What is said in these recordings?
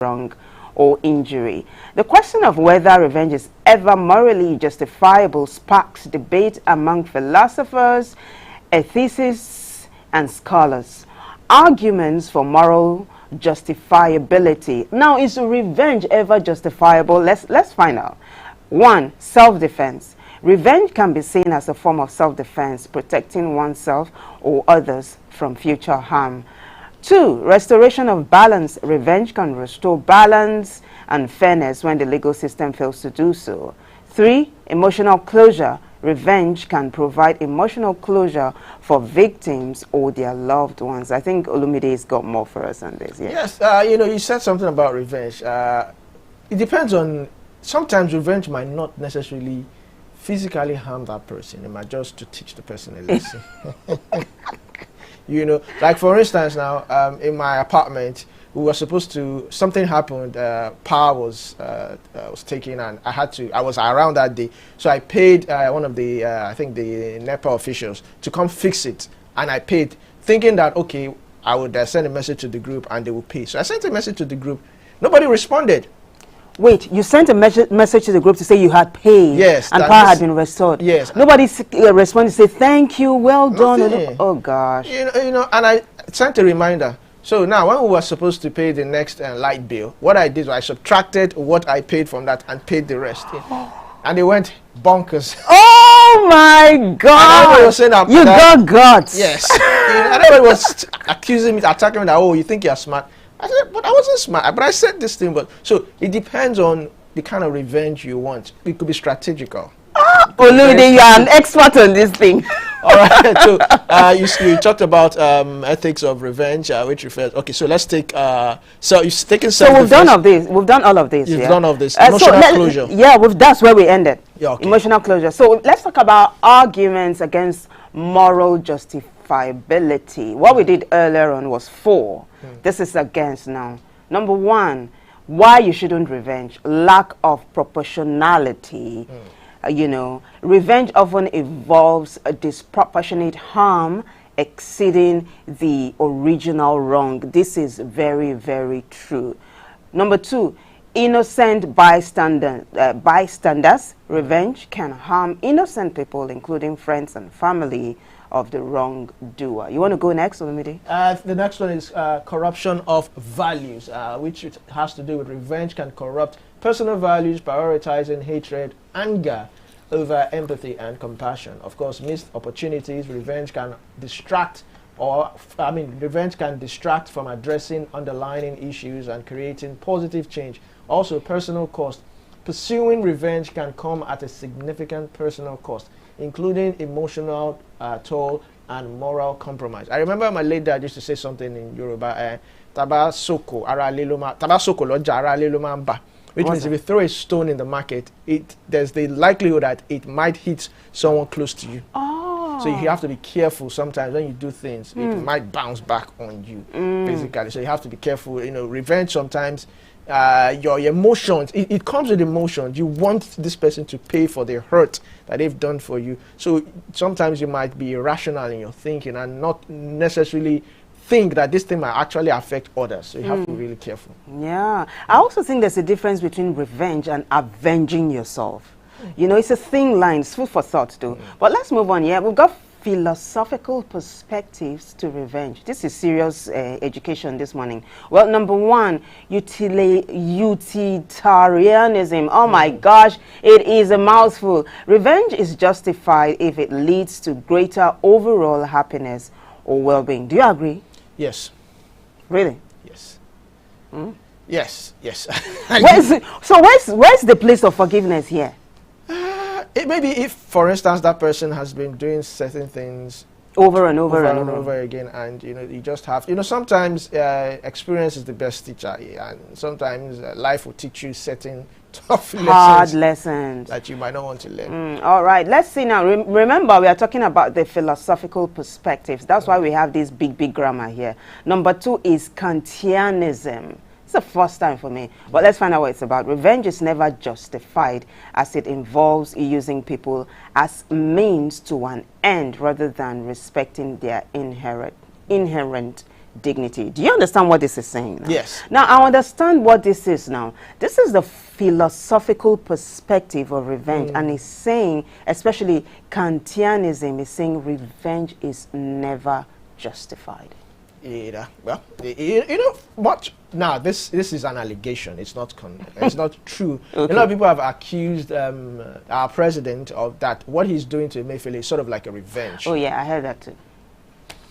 wrong or injury. The question of whether revenge is ever morally justifiable sparks debate among philosophers, ethicists, and scholars. Arguments for moral justifiability. Now, is revenge ever justifiable? Let's find out. 1. Self-defense. Revenge can be seen as a form of self-defense, protecting oneself or others from future harm. 2. Restoration of balance. Revenge can restore balance and fairness when the legal system fails to do so. 3. Emotional closure. Revenge can provide emotional closure for victims or their loved ones. I think Olumide's got more for us on this. Yeah. Yes, you said something about revenge. It depends on, sometimes revenge might not necessarily physically harm that person. It might just to teach the person a lesson. Like for instance now, in my apartment, we were supposed to, something happened, power was taken, and I was around that day. So I paid one of the, I think the NEPA officials to come fix it. And I paid, thinking that, okay, I would send a message to the group and they would pay. So I sent a message to the group. Nobody responded. Wait, you sent a message to the group to say you had paid, yes, and power had been restored. Yes. Nobody responded to say thank you, well done. Oh gosh. And I sent a reminder. So now when we were supposed to pay the next light bill, what I did was I subtracted what I paid from that and paid the rest. And they went bonkers. Oh my God! Was saying you got guts. Yes. And everybody was accusing me, attacking me that, oh, you think you're smart. I said, but I wasn't smart. But I said this thing. But so it depends on the kind of revenge you want. It could be strategical. Olumide, you are an expert on this thing. All right. So you talked about ethics of revenge, which refers. Okay, so let's take. So you've taken. So we've done all of this. We've done all of this. You've done all of this. Emotional closure. Yeah, that's where we ended. Yeah, okay. Emotional closure. So let's talk about arguments against moral justifiability. What we did earlier on was 4. This is against now. Number 1, why you shouldn't revenge. Lack of proportionality. Revenge often involves a disproportionate harm exceeding the original wrong. This is very, very true. Number 2, innocent bystanders. Revenge can harm innocent people, including friends and family of the wrongdoer. You want to go next, Olumide? The next one is corruption of values, which it has to do with revenge can corrupt personal values, prioritizing hatred, anger over empathy and compassion. Of course, missed opportunities. Revenge can distract from addressing underlying issues and creating positive change. Also, personal cost. Pursuing revenge can come at a significant personal cost, including emotional toll and moral compromise. I remember my late dad used to say something in Yoruba, taba soko loja ara le lo ma ba, which means if you throw a stone in the market, there's the likelihood that it might hit someone close to you. So you have to be careful sometimes when you do things. It might bounce back on you, basically. So you have to be careful. Revenge sometimes, your emotions, it comes with emotions. You want this person to pay for the hurt that they've done for you. So sometimes you might be irrational in your thinking and not necessarily think that this thing might actually affect others. So you have to be really careful. Yeah. I also think there's a difference between revenge and avenging yourself. It's a thin line. It's food for thought, too. But let's move on. Yeah, we've got philosophical perspectives to revenge. This is serious education this morning. Well, number 1, utilitarianism. Oh my gosh, it is a mouthful. Revenge is justified if it leads to greater overall happiness or well-being. Do you agree? Yes. Really? Yes. Yes. So where's the place of forgiveness here? Maybe if, for instance, that person has been doing certain things over and over again, and you just have, sometimes experience is the best teacher, and sometimes life will teach you certain hard lessons that you might not want to learn. All right, let's see now. Remember, we are talking about the philosophical perspectives. That's why we have this big grammar here. Number 2 is Kantianism. It's the first time for me, but let's find out what it's about. Revenge is never justified as it involves using people as means to an end rather than respecting their inherent dignity. Do you understand what this is saying now? Yes. Now, I understand what this is now. This is the philosophical perspective of revenge, and it's saying, especially Kantianism, is saying revenge is never justified. Yeah, well, you know what? Now, this is an allegation. It's not it's not true. Okay. A lot of people have accused our president of that. What he's doing to Emefiele is sort of like a revenge. Oh yeah, I heard that too.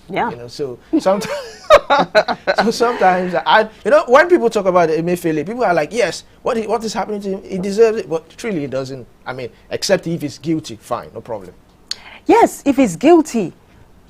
Yeah. You know, so sometimes, when people talk about Emefiele, people are like, yes, what is happening to him? He deserves it, but truly he doesn't. I mean, except if he's guilty, fine, no problem. Yes, if he's guilty.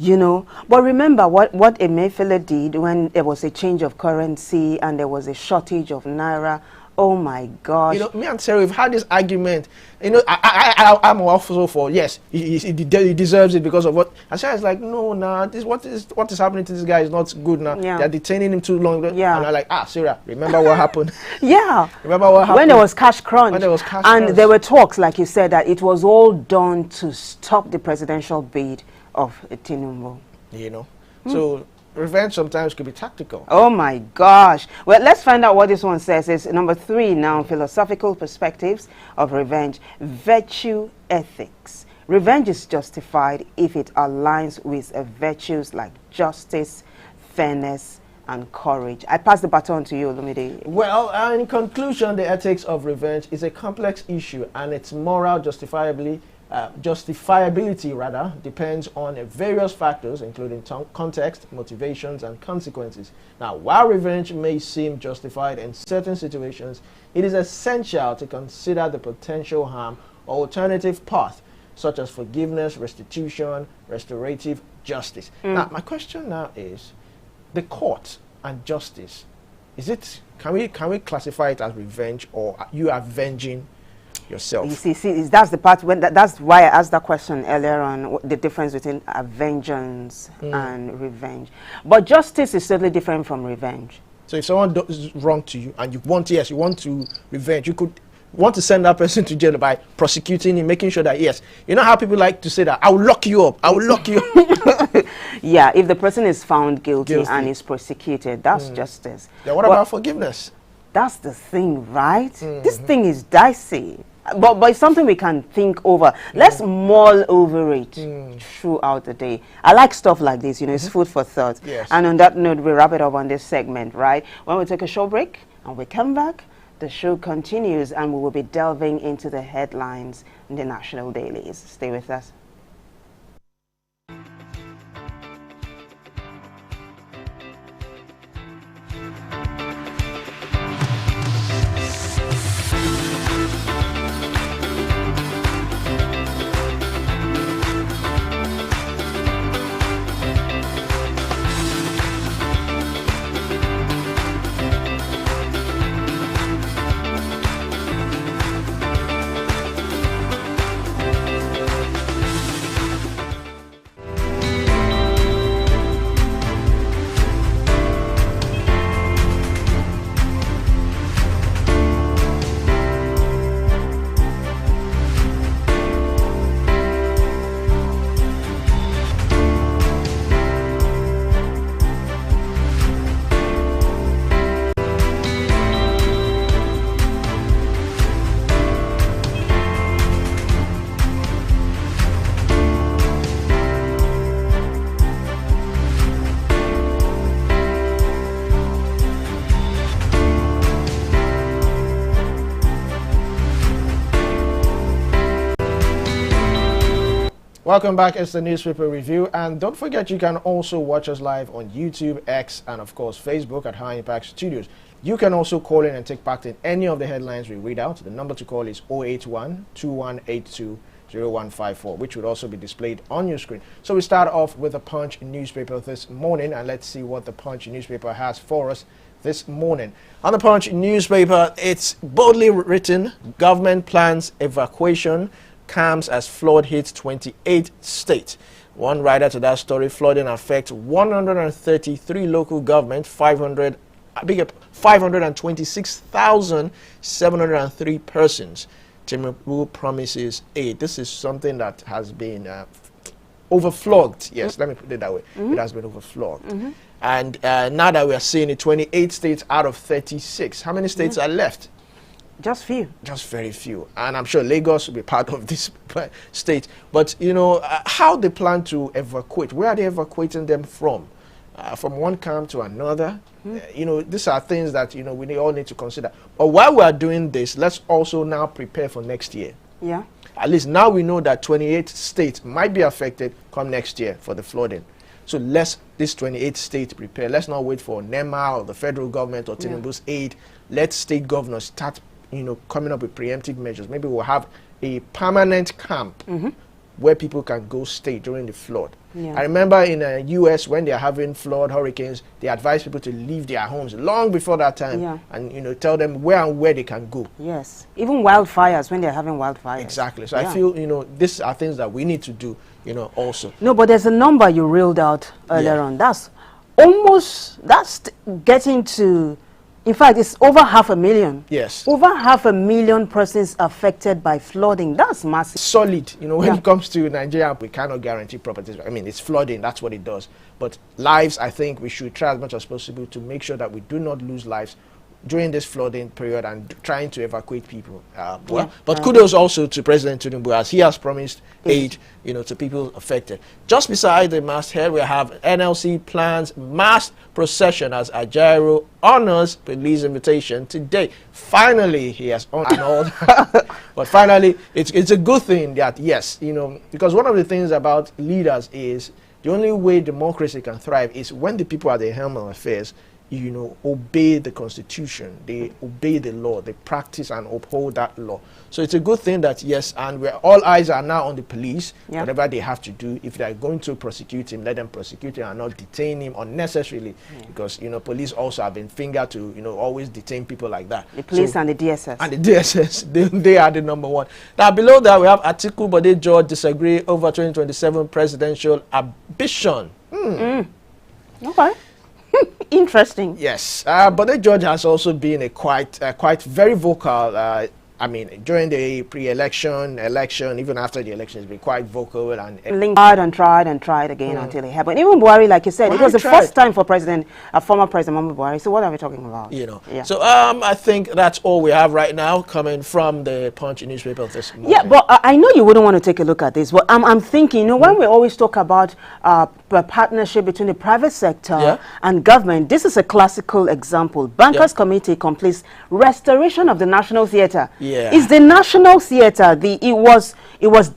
You know, but remember what Emefiele did when there was a change of currency and there was a shortage of naira. Oh my gosh! You know, me and Sarah, we've had this argument. You know, I'm also for yes, he deserves it because of what. And Sarah's like, no, nah, what is happening to this guy is not good now. Yeah. They're detaining him too long. Yeah. And I'm like, Sarah, remember what happened? Yeah. Remember what happened when there was cash crunch. When there was cash and crunch. there were talks, like you said, that it was all done to stop the presidential bid of Tinubu. You know, so revenge sometimes could be tactical. Oh my gosh. Well, let's find out what this one says. It's number 3 now, philosophical perspectives of revenge. Virtue ethics. Revenge is justified if it aligns with virtues like justice, fairness, and courage. I pass the baton to you, Olumide. Well, in conclusion, the ethics of revenge is a complex issue, and its moral justifiability depends on various factors, including context, motivations, and consequences. Now, while revenge may seem justified in certain situations, it is essential to consider the potential harm or alternative path, such as forgiveness, restitution, restorative justice. Now, my question now is, the court and justice, can we classify it as revenge, or are you avenging yourself? You see, that's the part when that's why I asked that question earlier on, the difference between vengeance and revenge. But justice is certainly different from revenge. So if someone does wrong to you and you want to revenge, you could want to send that person to jail by prosecuting him, making sure that, yes, you know how people like to say that, I will lock you up, I will lock you up. Yeah, if the person is found guilty and is prosecuted, that's justice. Then what about forgiveness? That's the thing, right? This thing is dicey. But it's something we can think over. Let's mull over it throughout the day. I like stuff like this, you know, it's food for thought. Yes. And on that note, we wrap it up on this segment, right? When we take a short break and we come back, the show continues and we will be delving into the headlines in the national dailies. Stay with us. Welcome back. It's the Newspaper Review, and don't forget you can also watch us live on YouTube, X, and of course Facebook at High Impact Studios. You can also call in and take part in any of the headlines we read out. The number to call is 081-2182-0154, which would also be displayed on your screen. So we start off with the Punch newspaper this morning, and let's see what the Punch newspaper has for us this morning. On the Punch newspaper, it's boldly written, government plans evacuation, comes as flood hits 28 states. One writer to that story, flooding affects 133 local government, 526,703 persons. Tinubu promises aid. This is something that has been overflogged. Yes, let me put it that way. It has been overflogged. And now that we are seeing it, 28 states out of 36. How many states are left? Just few. Just very few. And I'm sure Lagos will be part of this state. But, you know, how they plan to evacuate, where are they evacuating them from? From one camp to another? You know, these are things that, you know, we all need to consider. But while we are doing this, let's also now prepare for next year. Yeah. At least now we know that 28 states might be affected come next year for the flooding. So let's, this 28 states prepare. Let's not wait for NEMA or the federal government or Tinubu's aid. Let state governors start, you know, coming up with preemptive measures. Maybe we'll have a permanent camp where people can go stay during the flood. Yeah. I remember in the US, when they're having flood, hurricanes, they advise people to leave their homes long before that time and, you know, tell them where and where they can go. Yes. Even wildfires, when they're having wildfires. Exactly. So I feel, you know, these are things that we need to do, you know, also. No, but there's a number you reeled out earlier on. That's almost, that's getting to, in fact, it's over 500,000. Yes. Over 500,000 persons affected by flooding. That's massive. Solid. You know, when it comes to Nigeria, we cannot guarantee properties. I mean, it's flooding. That's what it does. But lives, I think we should try as much as possible to make sure that we do not lose lives during this flooding period and trying to evacuate people. But kudos also to President Tinubu, as he has promised aid, you know, to people affected. Just beside the masthead, we have NLC plans mass procession as Ajaero honors police invitation today. Finally, he has honored. But finally, it's a good thing that, yes, you know, because one of the things about leaders is the only way democracy can thrive is when the people at the helm of affairs, you know, obey the Constitution, they obey the law, they practice and uphold that law. So it's a good thing that, yes, and where all eyes are now on the police, whatever they have to do. If they're going to prosecute him, let them prosecute him and not detain him unnecessarily, because, you know, police also have been fingered to, you know, always detain people like that. The police and the DSS. And the DSS, they are the number one. Now, below that, we have Atiku Bode George disagree over 2027 presidential ambition. Okay. Interesting. Yes, but George has also been a quite very vocal. I mean, during the pre-election, election, even after the election, has been quite vocal and tried again until it happened. Even Buhari, like you said, it was the first time for former President Muhammadu Buhari. So what are we talking about? You know. So I think that's all we have right now coming from the Punch newspaper this morning. Yeah, but I know you wouldn't want to take a look at this, but I'm thinking, you know, when we always talk about a partnership between the private sector and government, this is a classical example. Bankers Committee completes restoration of the National Theatre. Is the National Theatre, it was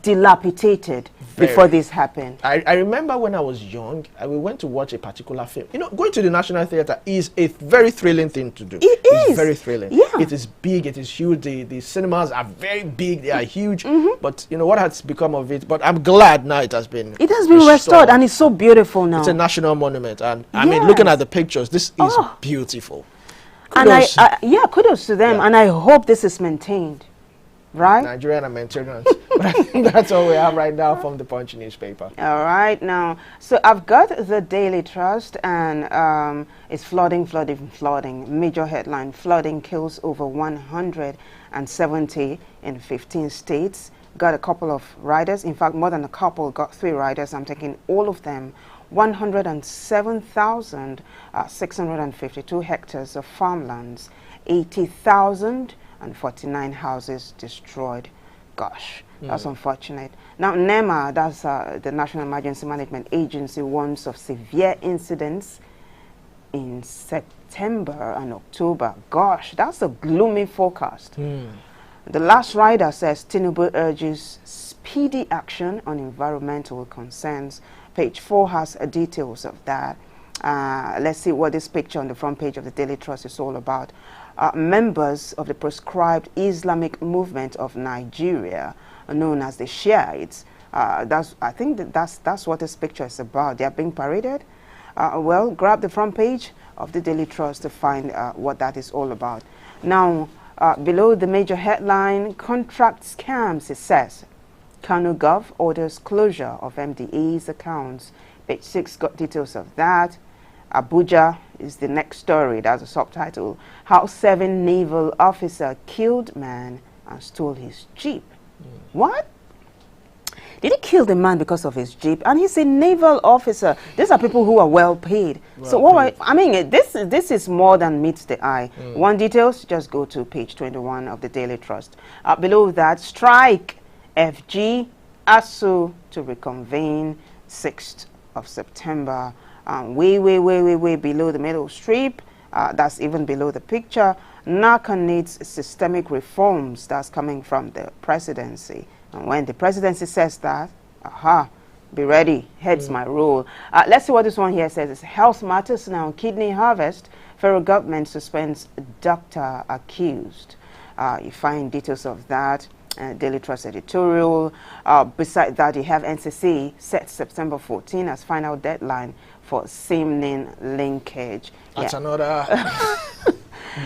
dilapidated before this happened. I remember when I was young, we went to watch a particular film. You know, going to the National Theatre is a very thrilling thing to do. It's very thrilling. Yeah. It is big, it is huge. The cinemas are very big, they are huge. But, you know, what has become of it? But I'm glad now it has been restored and it's so beautiful now. It's a national monument. And, I mean, looking at the pictures, this is beautiful. Kudos. And kudos to them. And I hope this is maintained. Right? Nigerian and maintenance. But I think that's all we have right now from the Punch newspaper. All right, now, so I've got the Daily Trust, and it's flooding. Major headline: flooding kills over 170 in 15 states. Got a couple of riders. In fact, more than a couple. Got 3 riders. I'm taking all of them. 107,652 hectares of farmlands. 80,049 houses destroyed. Gosh, that's unfortunate. Now, NEMA, that's the National Emergency Management Agency, warns of severe incidents in September and October. Gosh, that's a gloomy forecast. The last rider says Tinubu urges speedy action on environmental concerns. Page 4 has details of that. Let's see what this picture on the front page of the Daily Trust is all about. Members of the proscribed Islamic movement of Nigeria, known as the Shiites, I think that's what this picture is about. They are being paraded. Well, grab the front page of the Daily Trust to find what that is all about. Now, below the major headline, contract scams, it says, Kano Gov orders closure of MDA's accounts. Page 6 got details of that. Abuja is the next story. That's a subtitle. How 7 naval officer killed man and stole his jeep. What? Did he kill the man because of his jeep? And he's a naval officer. These are people who are well paid. So what I mean, this is more than meets the eye. One details, just go to page 21 of the Daily Trust. Below that, strike FG ASU to reconvene 6th of September. Way below the middle strip. That's even below the picture. NACA needs systemic reforms. That's coming from the presidency. And when the presidency says that, be ready, heads my rule. Let's see what this one here says. It's health matters now. Kidney harvest. Federal government suspends doctor accused. You find details of that. Daily Trust editorial. Beside that, you have NCC set September 14 as final deadline for seamless linkage. That's another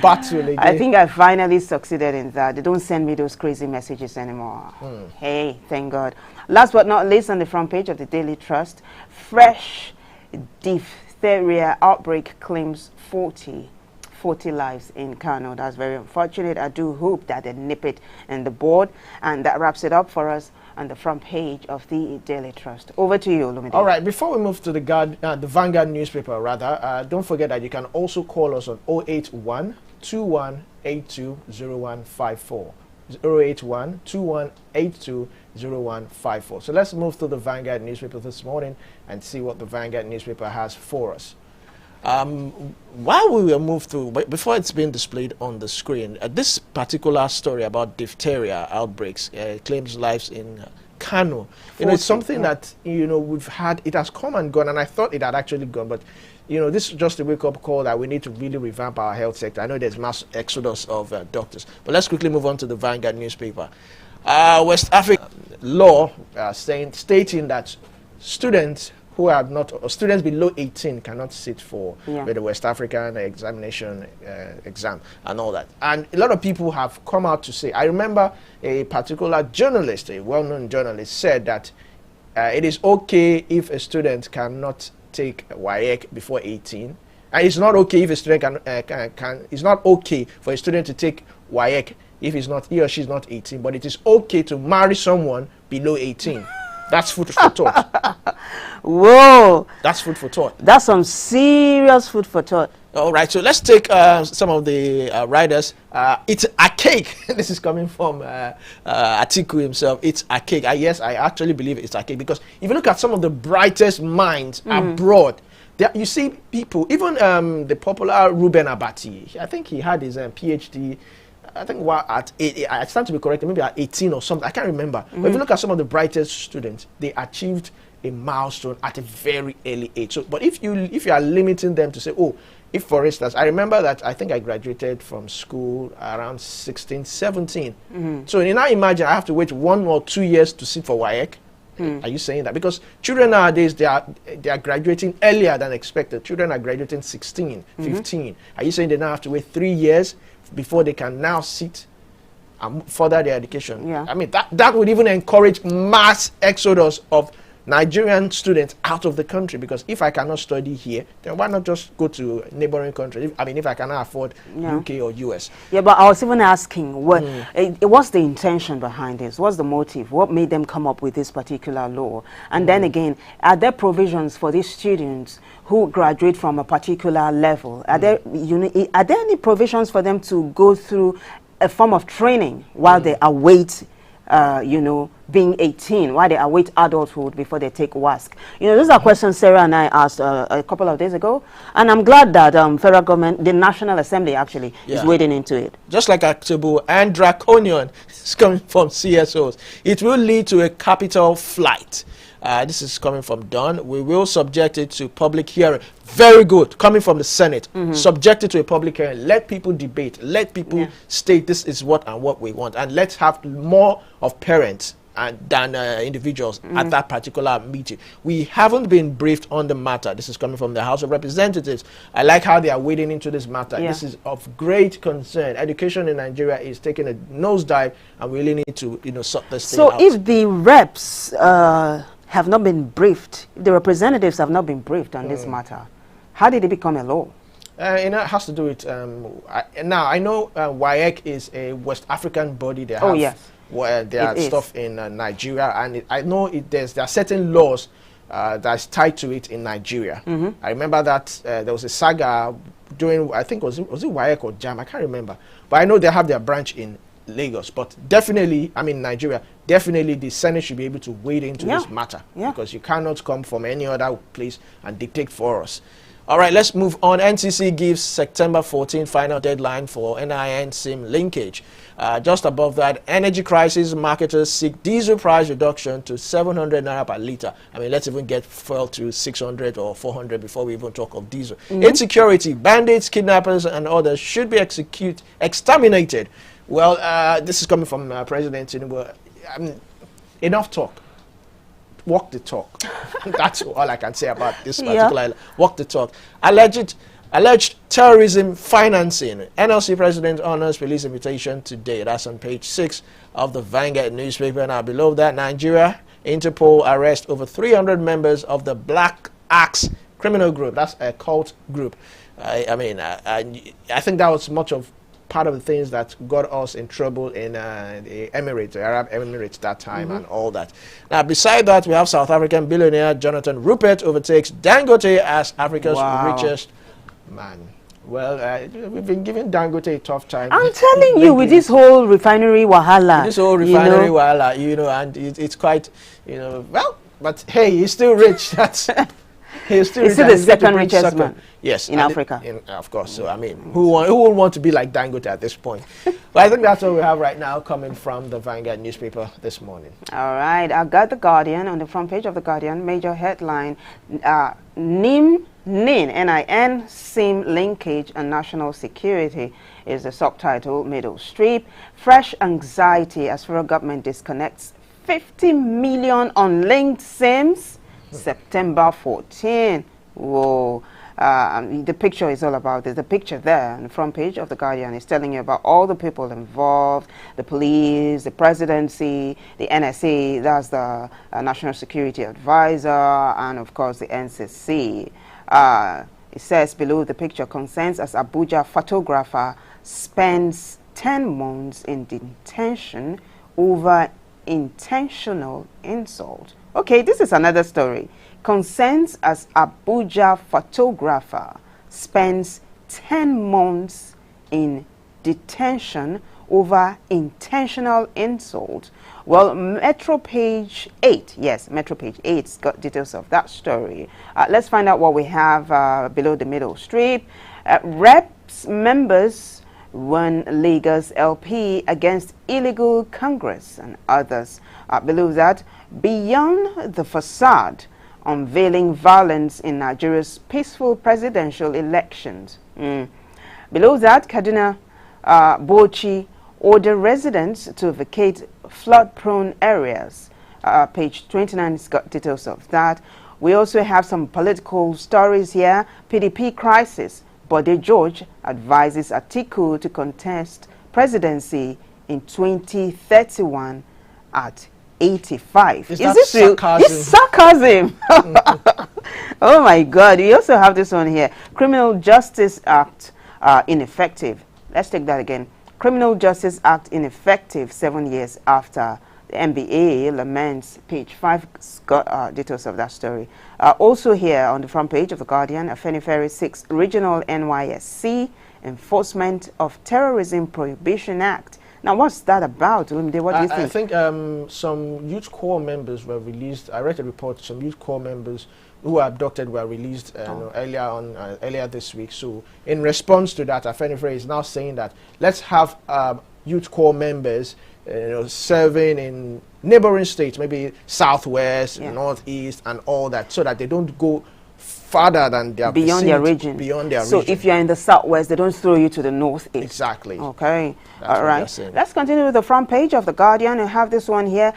battle again. I think I finally succeeded in that. They don't send me those crazy messages anymore. Hey, thank God. Last but not least, on the front page of the Daily Trust, fresh diphtheria outbreak claims 40 lives in Kano. That's very unfortunate. I do hope that they nip it in the bud. And that wraps it up for us on the front page of the Daily Trust. Over to you, Olumide. All right, before we move to the Vanguard newspaper, don't forget that you can also call us on 081 2182 0154. 081 2182 0154. So let's move to the Vanguard newspaper this morning and see what the Vanguard newspaper has for us. While we will move to, before it's being displayed on the screen, this particular story about diphtheria outbreaks claims lives in Kano. You know, it's something that, you know, we've had, it has come and gone, and I thought it had actually gone, but, you know, this is just a wake-up call that we need to really revamp our health sector. I know there's mass exodus of doctors, but let's quickly move on to the Vanguard newspaper. West Africa law stating that students who are not, or students below 18 cannot sit for the West African examination exam and all that. And a lot of people have come out to say, I remember a particular journalist, a well-known journalist, said that it is okay if a student cannot take WAEC before 18. And it's not okay if a student it's not okay for a student to take WAEC if he or she is not 18, but it is okay to marry someone below 18. That's food for thought. Whoa. That's food for thought. That's some serious food for thought. All right, so let's take some of the writers. It's a cake. This is coming from Atiku himself. It's a cake. Yes, I actually believe it's a cake, because if you look at some of the brightest minds abroad, you see people, even the popular Ruben Abati, I think he had his PhD, I think I stand to be corrected, maybe at 18 or something, I can't remember. But if you look at some of the brightest students, they achieved a milestone at a very early age. So, but if you are limiting them to say, oh, if for instance, I remember that I think I graduated from school around 16, 17. So you now imagine I have to wait 1 or 2 years to sit for WAEC. Are you saying that? Because children nowadays, they are graduating earlier than expected. Children are graduating 16, 15. Are you saying they now have to wait 3 years before they can now sit and further their education? Yeah. I mean, that would even encourage mass exodus of Nigerian students out of the country, because if I cannot study here, then why not just go to neighboring countries? If I cannot afford UK or US. Yeah, but I was even asking, what's the intention behind this? What's the motive? What made them come up with this particular law? And then again, are there provisions for these students who graduate from a particular level? Are there any provisions for them to go through a form of training while they await being 18, why they await adulthood before they take WASC? Those are questions Sarah and I asked a couple of days ago, and I'm glad that federal government, the National Assembly actually is wading into it. Just like Aktebu and Draconian is coming from CSOs, it will lead to a capital flight. This is coming from Don. We will subject it to public hearing. Very good. Coming from the Senate. Subject it to a public hearing. Let people debate. Let people state this is what we want. And let's have more of parents than individuals at that particular meeting. We haven't been briefed on the matter. This is coming from the House of Representatives. I like how they are wading into this matter. This is of great concern. Education in Nigeria is taking a nosedive, and we really need to sort this thing out. So if the reps have not been briefed, the representatives have not been briefed on this matter, how did it become a law? It has to do with now I know WAEC is a West African body. They have where there are stuff in Nigeria, and I know there are certain laws that's tied to it in Nigeria. I remember that there was a saga during, I think was it WAEC or JAM, I can't remember, but I know they have their branch in Lagos. But definitely, I mean Nigeria, definitely the Senate should be able to wade into this matter, because you cannot come from any other place and dictate for us. All right, let's move on. NCC gives September 14 final deadline for NIN SIM linkage. Just above that, energy crisis marketers seek diesel price reduction to 700 naira per litre. I mean, let's even get fuel to 600 or 400 before we even talk of diesel. Insecurity, bandits, kidnappers, and others should be exterminated. Well, this is coming from President Tinubu. Enough talk. Walk the talk. That's all I can say about this particular. Walk the talk. Alleged terrorism financing. NLC President honors police invitation today. That's on page 6 of the Vanguard newspaper. Now below that, Nigeria, Interpol arrest over 300 members of the Black Axe criminal group. That's a cult group. I think that was much of part of the things that got us in trouble in the Emirates, the Arab Emirates that time, and all that. Now, beside that, we have South African billionaire Jonathan Rupert overtakes Dangote as Africa's richest man. Well, we've been giving Dangote a tough time. I'm telling you, with this whole refinery wahala. This whole refinery wahala, and it's quite, well, but hey, he's still rich. That's... He's still the second richest man in Africa. Of course. So, I mean, who would want to be like Dangote at this point? But I think that's what we have right now coming from the Vanguard newspaper this morning. All right. I got The Guardian on the front page of The Guardian. Major headline, NIN SIM linkage and national security is the subtitle, middle strip. Fresh anxiety as federal government disconnects 50 million unlinked SIMs. September 14. Whoa. The picture is all about this. The picture there on the front page of The Guardian is telling you about all the people involved, the police, the presidency, the NSA, that's the National Security Advisor, and of course the NCC. It says below the picture, concerns as Abuja photographer spends 10 months in detention over intentional insult. Okay, this is another story. Concerns as Abuja photographer spends 10 months in detention over intentional insult. Well, Metro Page 8, yes, Metro Page 8's got details of that story. Let's find out what we have below the middle strip. Reps members won Lagos LP against illegal Congress and others. Below that, beyond the facade, unveiling violence in Nigeria's peaceful presidential elections. Below that, Kaduna Bauchi order residents to vacate flood-prone areas. Page 29 has got details of that. We also have some political stories here. PDP crisis. Bode George advises Atiku to contest presidency in 2031 at 85. Is this sarcasm? It's sarcasm. Oh my God. We also have this one here. Criminal Justice Act ineffective. Let's take that again. Criminal Justice Act ineffective 7 years after the NBA laments. Page 5 got details of that story. Also here on the front page of The Guardian, Afenifere 6 Regional NYSC Enforcement of Terrorism Prohibition Act. Now, what's that about? What do you think? I think some youth corps members were released. I read a report. Some youth corps members who were abducted were released earlier this week. So, in response to that, Afenifere is now saying that let's have youth corps members serving in neighboring states, maybe southwest, northeast, and all that, so that they don't go farther than their beyond their region. So if you're in the southwest, they don't throw you to the northeast. Exactly. Okay. All right. Let's continue with the front page of The Guardian. I have this one here.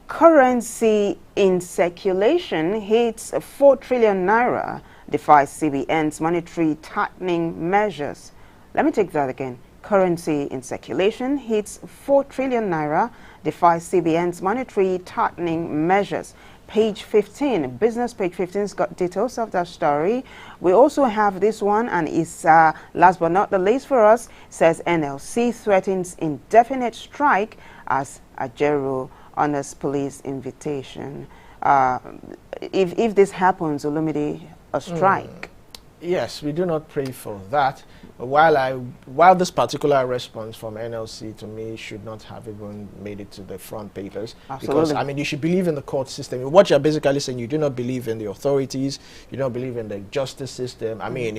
Currency in circulation hits 4 trillion naira, defies CBN's monetary tightening measures. Let me take that again. Currency in circulation hits 4 trillion naira, defies CBN's monetary tightening measures. page 15. Business page 15's got details of that story. We also have this one, and it's last but not the least for us, says NLC threatens indefinite strike as Ajaero honors police invitation. If this happens, Olumide, a strike. Yes, we do not pray for that. While this particular response from NLC to me should not have even made it to the front papers, Absolutely. because I mean you should believe in the court system. What you're basically saying, you do not believe in the authorities, you don't believe in the justice system. I mean,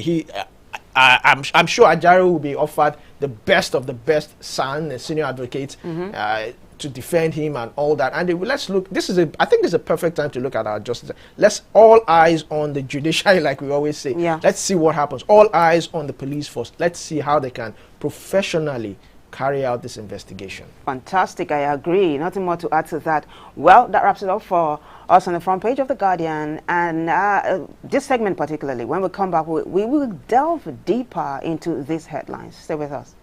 I'm sure Ajaero will be offered the best of the best son, a senior advocate, to defend him and all that. And let's look. I think this is a perfect time to look at our justice. Let's all eyes on the judiciary, like we always say. Yeah. Let's see what happens. All eyes on the police force. Let's see how they can professionally carry out this investigation. Fantastic, I agree. Nothing more to add to that. Well, that wraps it up for us on the front page of The Guardian. And this segment particularly, when we come back, we will delve deeper into these headlines. Stay with us.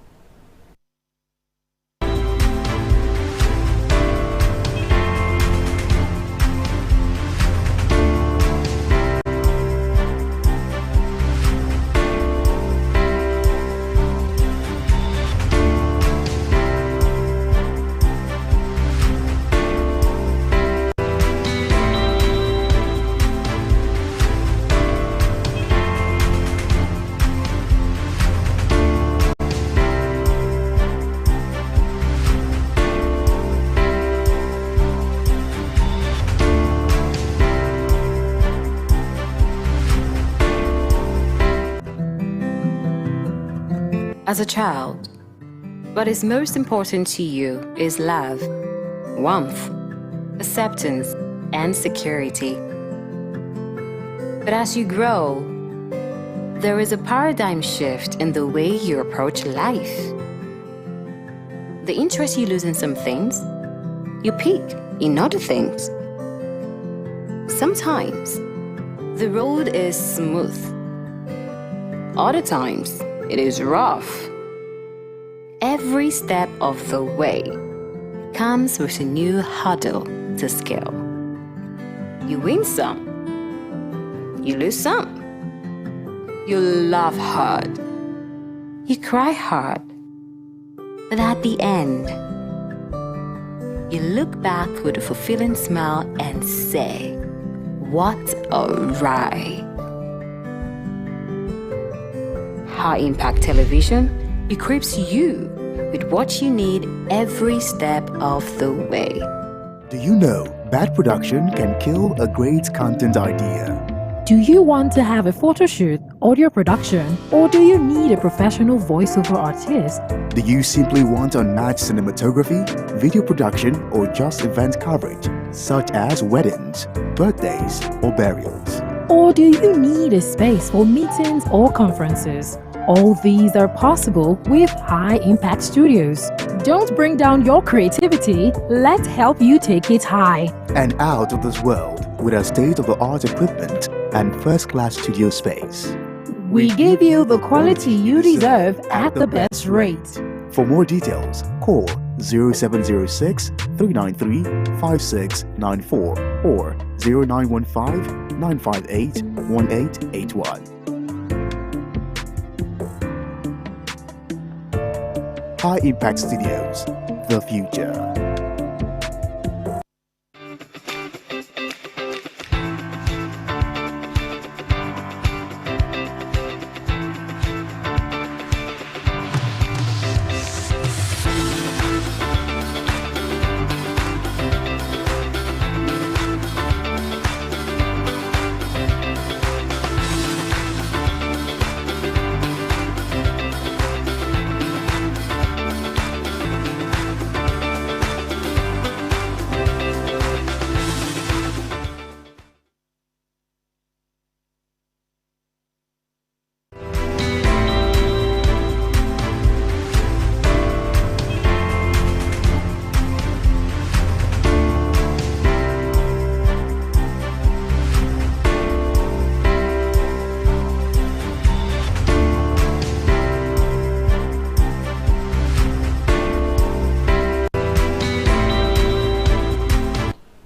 As a child, what is most important to you is love, warmth, acceptance, and security. But as you grow, there is a paradigm shift in the way you approach life. The interest you lose in some things, you peak in other things. Sometimes, the road is smooth. Other times, it is rough. Every step of the way comes with a new hurdle to scale. You win some, you lose some. You laugh hard, you cry hard, but at the end, you look back with a fulfilling smile and say, "What a ride." High Impact Television equips you with what you need every step of the way. Do you know bad production can kill a great content idea? Do you want to have a photo shoot, audio production, or do you need a professional voiceover artist? Do you simply want unmatched cinematography, video production, or just event coverage, such as weddings, birthdays, or burials? Or do you need a space for meetings or conferences? All these are possible with High Impact Studios. Don't bring down your creativity, let's help you take it high. And out of this world with our state-of-the-art equipment and first-class studio space. We give you the quality you deserve at the best rate. For more details, call 0706 393 5694 or 0915 958 1881. High Impact Studios, the future.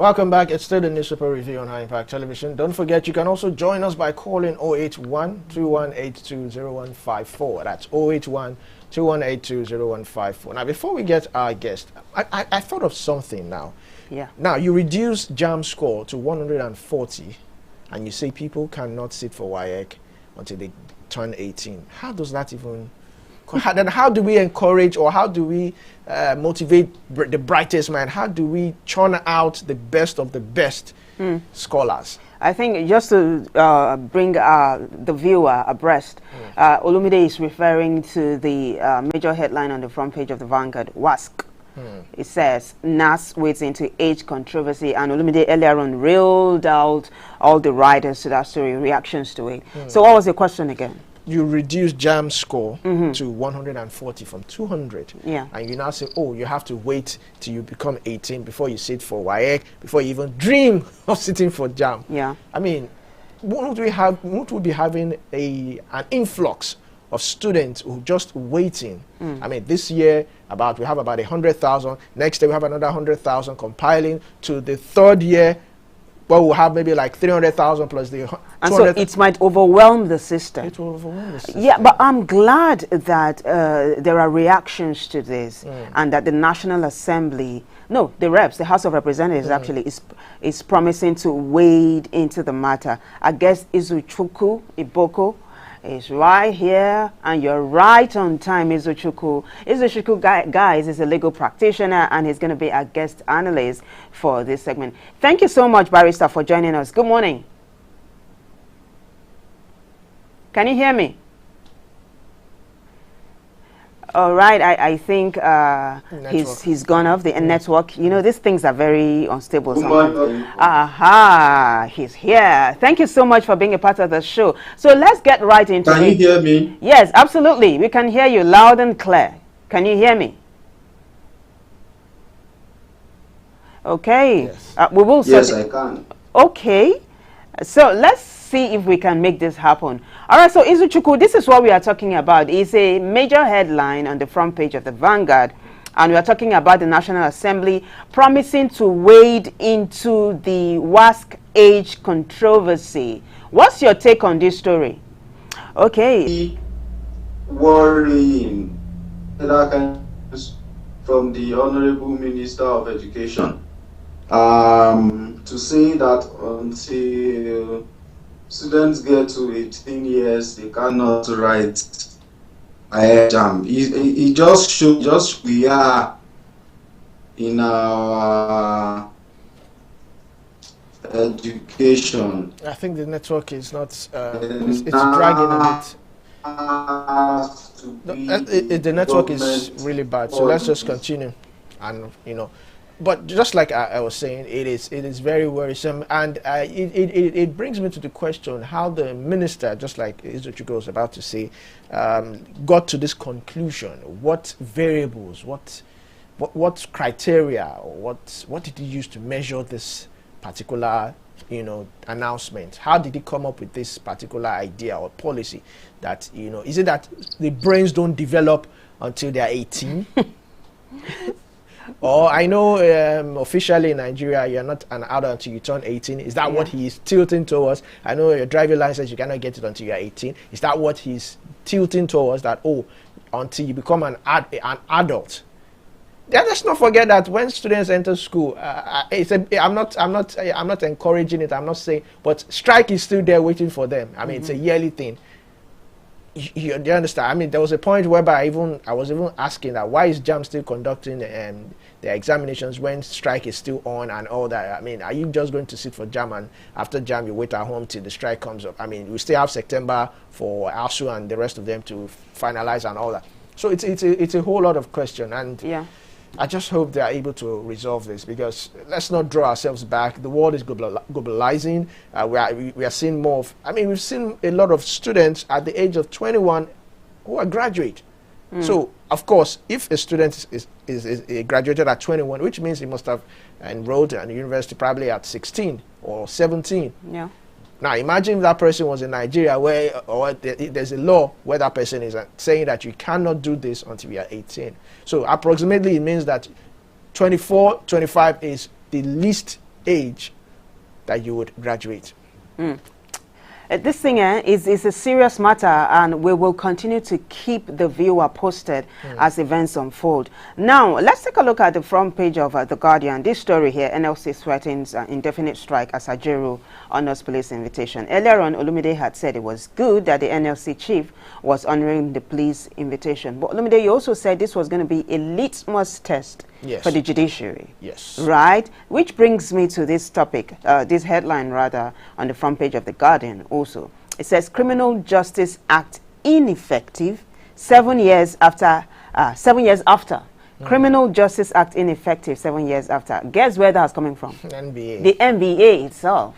Welcome back. It's still the newspaper review on High Impact Television. Don't forget, you can also join us by calling 081-2182-0154. That's 081-2182-0154. Now, before we get our guest, I thought of something now. Yeah. Now, you reduce JAM score to 140, and you say people cannot sit for WAEC until they turn 18. How does that even... Then how do we encourage, or how do we motivate the brightest mind? How do we churn out the best of the best scholars? I think just to bring the viewer abreast, Olumide is referring to the major headline on the front page of the Vanguard, WASC. It says, NAS waits into age controversy, and Olumide earlier on railed out all the writers to that story, reactions to it. So what was the question again? You reduce JAM score to 140 from 200. Yeah. And you now say, oh, you have to wait till you become 18 before you sit for WAEC, before you even dream of sitting for JAM. Yeah. I mean, won't we be having an influx of students who just waiting? I mean, this year we have about 100,000. Next year we have another 100,000 compiling to the third year. Well, we'll have maybe like 300,000 plus the 200,000. And so it might overwhelm the system. It will overwhelm the system. Yeah, but I'm glad that there are reactions to this, and that the National Assembly, no, the reps, the House of Representatives actually is promising to wade into the matter. I guess Izuchukwu Iboko is right here, and you're right on time, Izuchukwu. Izuchukwu, guys, is a legal practitioner, and he's going to be our guest analyst for this segment. Thank you so much, Barrister, for joining us. Good morning. Can you hear me? All right, I think he's gone off the network. You know, these things are very unstable sometimes. Aha, he's here. Thank you so much for being a part of the show. So let's get right into it. Can you hear me? Yes, absolutely. We can hear you loud and clear. Can you hear me? Okay. Yes. We will. Yes, I can. Okay. So let's see if we can make this happen. All right, so Izuchukwu, this is what we are talking about. It's a major headline on the front page of the Vanguard, and we are talking about the National Assembly promising to wade into the WASC age controversy. What's your take on this story? Okay. Worrying from the Honorable Minister of Education to say that until students get to 18 years, they cannot write a JAM. It just shows we are in our education. I think the network is not, it's dragging a bit. The network is really bad, so let's just continue. And, you know, but just like I was saying, it is very worrisome, and it brings me to the question how the minister, just like Izuchukwu was about to say, got to this conclusion. What variables, what criteria, what did he use to measure this particular, you know, announcement? How did he come up with this particular idea or policy? That, you know, is it that the brains don't develop until they are 18? Or I know officially in Nigeria you're not an adult until you turn 18. Is that what he's tilting towards? I know your driving license, you cannot get it until you're 18. Is that what he's tilting towards? That, oh, until you become an adult? Yeah, let's not forget that when students enter school, I'm not encouraging it. I'm not saying, but strike is still there waiting for them. I mean, it's a yearly thing. You understand? I mean, there was a point whereby I was even asking that why is JAM still conducting their examinations when strike is still on and all that? I mean, are you just going to sit for JAM and after JAM you wait at home till the strike comes up? I mean, we still have September for ASU and the rest of them to finalize and all that. So it's a whole lot of question, and I just hope they are able to resolve this, because let's not draw ourselves back. The world is globalizing. We are seeing more of, I mean, we've seen a lot of students at the age of 21 who are graduate. So, of course, if a student is graduated at 21, which means he must have enrolled at the university probably at 16 or 17. Yeah. Now, imagine if that person was in Nigeria where there's a law where that person is saying that you cannot do this until you are 18. So approximately it means that 24, 25 is the least age that you would graduate. This thing is a serious matter, and we will continue to keep the viewer posted as events unfold. Now, let's take a look at the front page of The Guardian. This story here, NLC threatens indefinite strike as Ajaero honors police invitation. Earlier on, Olumide had said it was good that the NLC chief was honoring the police invitation. But Olumide, you also said this was going to be a litmus test for the judiciary. Yes. Right? Which brings me to this topic, this headline rather, on the front page of The Guardian also. It says, Criminal Justice Act ineffective 7 years after. Criminal Justice Act ineffective 7 years after. Guess where that's coming from? NBA. The NBA itself.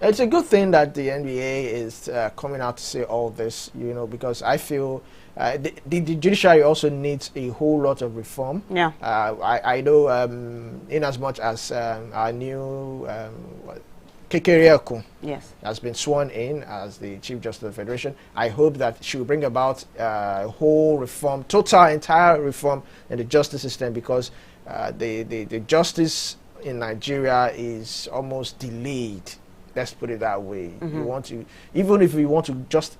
It's a good thing that the NBA is coming out to say all this, you know, because I feel the judiciary also needs a whole lot of reform. Yeah. I know in as much as our new Kekere Yes. has been sworn in as the Chief Justice of the Federation, I hope that she will bring about a whole reform, entire reform in the justice system, because the justice in Nigeria is almost delayed. Let's put it that way. You want to, even if you want to just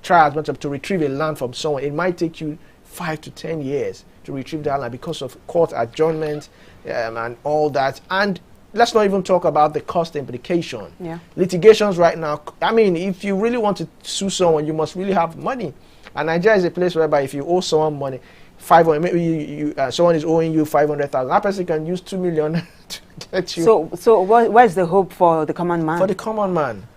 try as much to retrieve a land from someone, it might take you 5 to 10 years to retrieve that land because of court adjournment and all that. And let's not even talk about the cost implication. Yeah. Litigations right now, I mean, if you really want to sue someone, you must really have money. And Nigeria is a place whereby if you owe someone money, 500, maybe someone is owing you 500,000, that person can use 2 million to get you. So where's the hope for the common man? For the common man.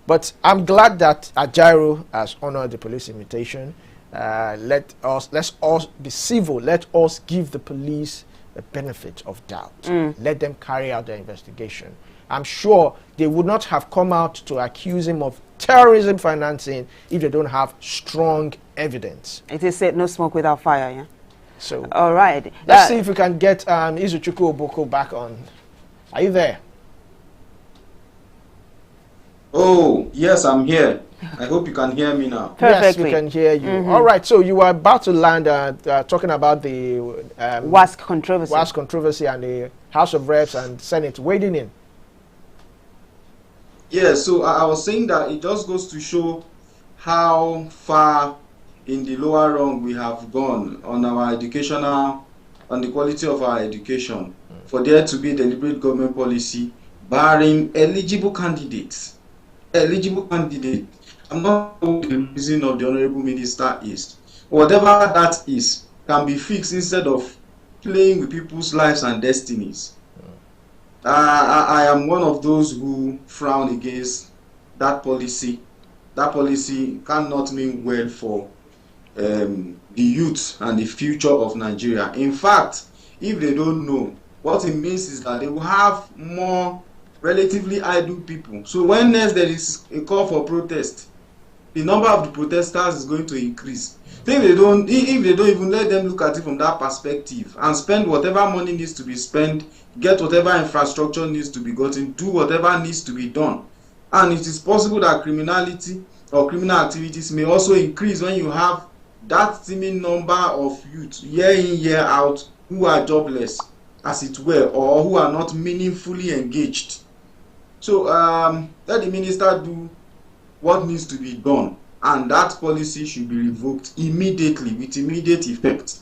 But I'm glad that Ajaero has honored the police invitation. Let's all be civil. Let us give the police the benefit of doubt. Let them carry out their investigation. I'm sure they would not have come out to accuse him of terrorism financing if they don't have strong evidence. It is said no smoke without fire, yeah? So, all right. Let's see if we can get Izuchukwu Oboko back on. Are you there? Oh, yes, I'm here. I hope you can hear me now. Yes, we can hear you. All right, so you were about to land talking about the WASC controversy. WASC controversy and the House of Reps and Senate wading in. Yeah, so I was saying that it just goes to show how far in the lower rung we have gone on our educational, on the quality of our education, for there to be deliberate government policy barring eligible candidates. I'm not sure what the reason of the Honorable Minister is. Whatever that is can be fixed instead of playing with people's lives and destinies. I am one of those who frown against that policy. That policy cannot mean well for the youth and the future of Nigeria. In fact, if they don't know, what it means is that they will have more relatively idle people. So when next there is a call for protest, the number of the protesters is going to increase. If they don't even let them look at it from that perspective and spend whatever money needs to be spent, get whatever infrastructure needs to be gotten, do whatever needs to be done. And it is possible that criminality or criminal activities may also increase when you have that seeming number of youth year in, year out who are jobless, as it were, or who are not meaningfully engaged. So let the minister do what needs to be done, and that policy should be revoked immediately, with immediate effect.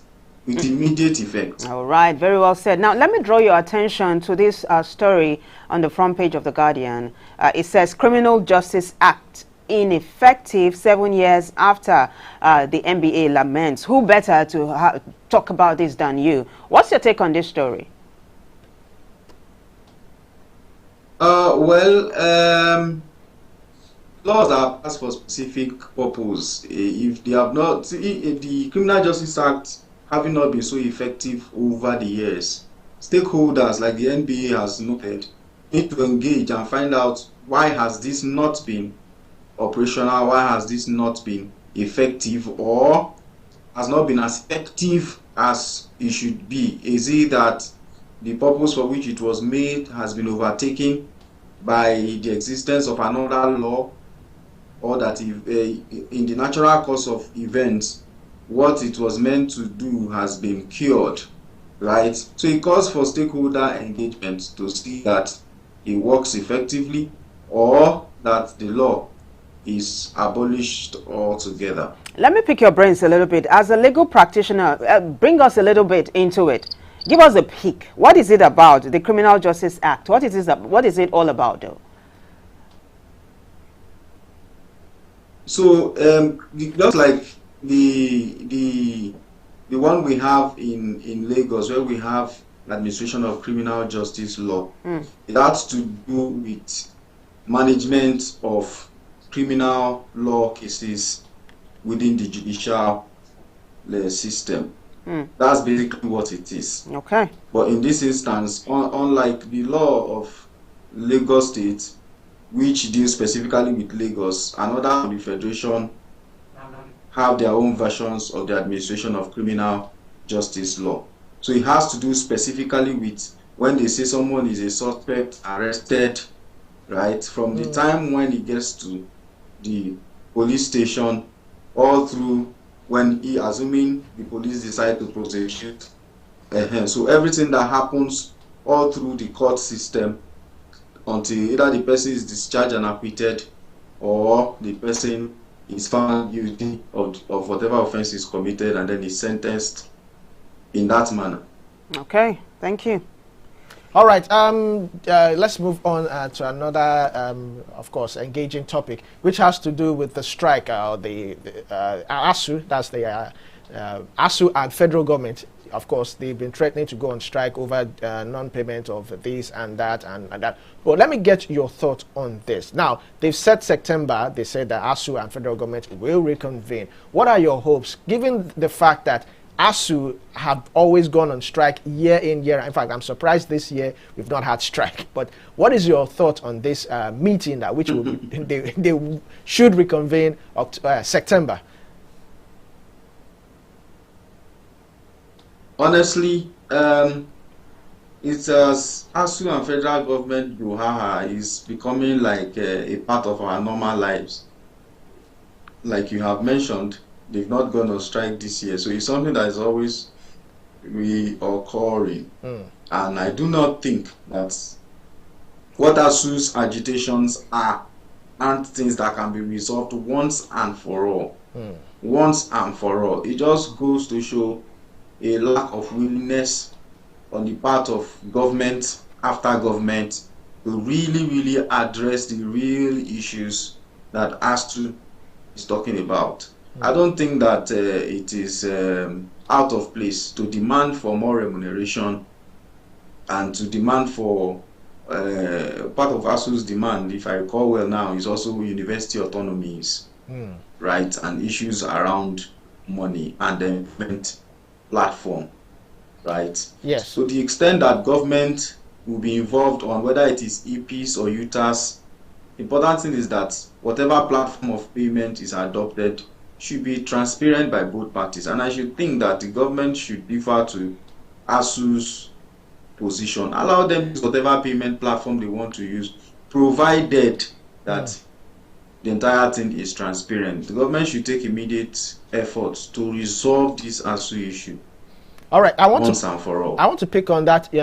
All right, very well said. Now, let me draw your attention to this story on the front page of The Guardian. It says, Criminal Justice Act ineffective 7 years after the NBA laments. Who better to talk about this than you? What's your take on this story? Laws are passed for specific purpose. If they have not, if the Criminal Justice Act having not been so effective over the years, stakeholders like the NBA has noted need to engage and find out why has this not been operational, why has this not been effective, or has not been as effective as it should be. Is it that the purpose for which it was made has been overtaken by the existence of another law, or that if, in the natural course of events, what it was meant to do has been cured, right? So it calls for stakeholder engagement to see that it works effectively or that the law is abolished altogether. Let me pick your brains a little bit. As a legal practitioner, bring us a little bit into it. Give us a peek. What is it about, the Criminal Justice Act? What is it all about, though? So just like the one we have in Lagos, where we have administration of criminal justice law, it has to do with management of criminal law cases within the judicial system. That's basically what it is. Okay. But in this instance, unlike the law of Lagos State, which deals specifically with Lagos, and other the Federation have their own versions of the administration of criminal justice law. So it has to do specifically with when they say someone is a suspect, arrested, right? From the time when he gets to the police station, all through when assuming the police decide to prosecute. So everything that happens all through the court system until either the person is discharged and acquitted or the person is found guilty of whatever offense is committed and then is sentenced in that manner. Okay, thank you. All right, let's move on to another, of course, engaging topic, which has to do with the strike, the ASUU, that's the ASUU and federal government. Of course, they've been threatening to go on strike over non-payment of this and that and that. But let me get your thoughts on this. Now, they've said September, they said that ASUU and federal government will reconvene. What are your hopes, given the fact that ASUU have always gone on strike year in, year out? In fact, I'm surprised this year we've not had strike. But what is your thought on this meeting that which will be, they should reconvene September? Honestly, it's ASUU and federal government brouhaha is becoming like a part of our normal lives. Like you have mentioned, they've not gone on strike this year, so it's something that is always reoccurring. And I do not think that what ASUU's agitations aren't things that can be resolved once and for all. Once and for all. It just goes to show a lack of willingness on the part of government after government to really address the real issues that ASUU is talking about. I don't think that it is out of place to demand for more remuneration and to demand for part of ASUU's demand, if I recall well now, is also university autonomies, right, and issues around money and the implement platform, right? Yes. So the extent that government will be involved on whether it is EPs or UTAS, important thing is that whatever platform of payment is adopted should be transparent by both parties. And I should think that the government should defer to ASUU's position, allow them to use whatever payment platform they want to use, provided that the entire thing is transparent. The government should take immediate efforts to resolve this ASUU issue. All right, once and for all. I want to pick on that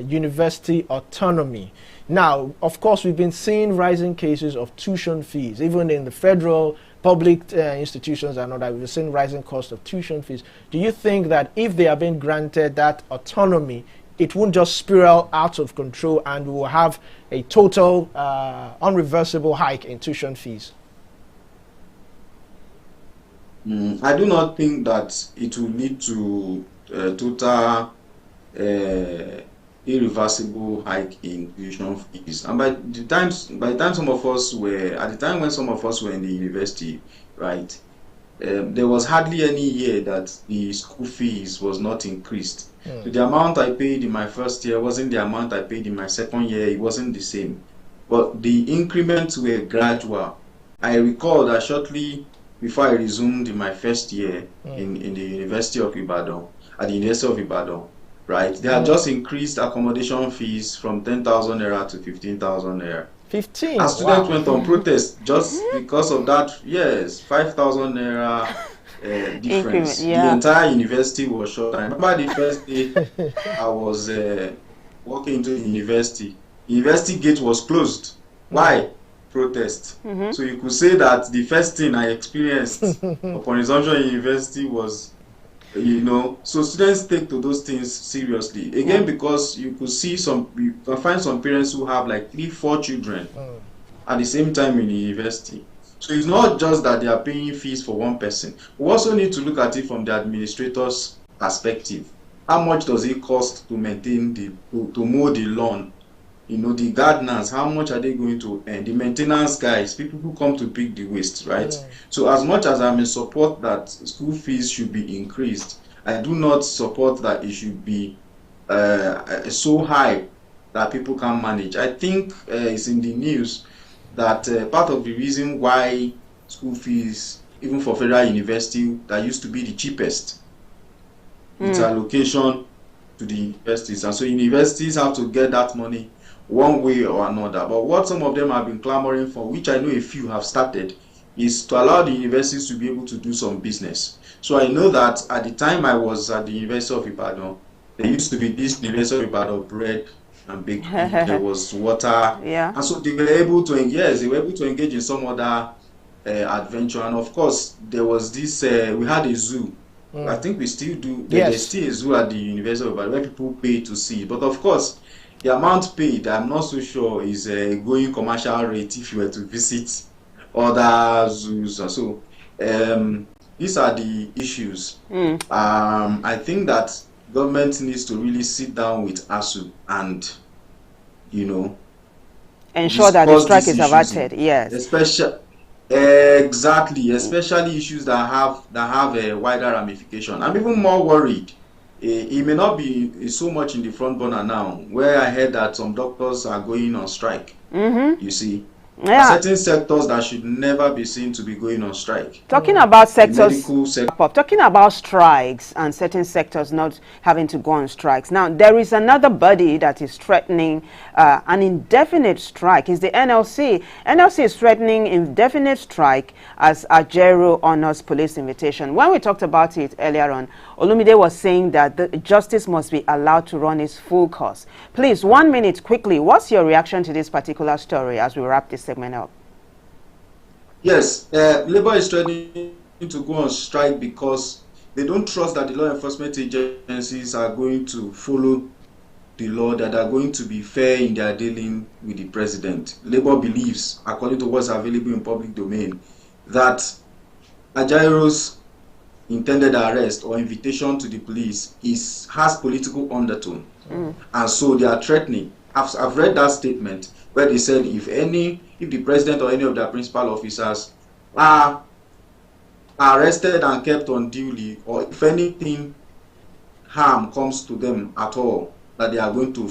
university autonomy. Now, of course, we've been seeing rising cases of tuition fees, even in the federal public institutions and all that. We've seen rising cost of tuition fees. Do you think that if they are being granted that autonomy, it won't just spiral out of control and we will have a total unreversible hike in tuition fees? I do not think that it will lead to total irreversible hike in tuition fees. And by the time some of us were, at the time when some of us were in the university, right, there was hardly any year that the school fees was not increased. So the amount I paid in my first year wasn't the amount I paid in my second year. It wasn't the same. But the increments were gradual. I recall that shortly before I resumed in my first year in the University of Ibadan, at the University of Ibadan, right, they had just increased accommodation fees from 10,000 naira to 15,000 naira. 15? And students went on protest just because of that. Yes, 5,000 naira difference. Yeah. The entire university was shut. I remember the first day I was walking into the university. The university gate was closed. Why? Protest. So you could say that the first thing I experienced upon resumption in university was, so students take to those things seriously. Again, because you could see you can find some parents who have like 3-4 children at the same time in the university. So it's not just that they are paying fees for one person. We also need to look at it from the administrator's perspective. How much does it cost to maintain to mow the lawn? The gardeners, how much are they going to earn? The maintenance guys, people who come to pick the waste, right? So as much as I'm in support that school fees should be increased, I do not support that it should be so high that people can't manage. I think it's in the news that part of the reason why school fees, even for federal university, that used to be the cheapest, its allocation to the universities. And so universities have to get that money one way or another. But what some of them have been clamoring for, which I know a few have started, is to allow the universities to be able to do some business. So I know that at the time I was at the University of Ibadan, there used to be this University of Ibadan bread and bakery. There was water. Yeah. And so they were able to engage in some other adventure. And of course, there was this, we had a zoo. I think we still do. There's still a zoo at the University of Ibadan where people pay to see. But of course, the amount paid, I'm not so sure, is going commercial rate if you were to visit other zoos. So these are the issues. I think that government needs to really sit down with ASU and, ensure that the strike is averted. Yes. Especially issues that have a wider ramification. I'm even more worried. It may not be so much in the front burner now, where I heard that some doctors are going on strike. You see, certain sectors that should never be seen to be going on strike. Talking about sectors, talking about strikes and certain sectors not having to go on strikes. Now, there is another body that is threatening an indefinite strike. It's the NLC. NLC is threatening indefinite strike as Ajero honors police invitation. When we talked about it earlier on, Olumide was saying that the justice must be allowed to run its full course. Please, 1 minute quickly. What's your reaction to this particular story as we wrap this segment up? Yes, Labour is threatening to go on strike because they don't trust that the law enforcement agencies are going to follow the law, that are going to be fair in their dealing with the president. Labour believes, according to what's available in public domain, that Ajaro's intended arrest or invitation to the police has political undertone, and so they are threatening. I've read that statement where they said if the president or any of their principal officers are arrested and kept unduly, or if anything harm comes to them at all, that they are going to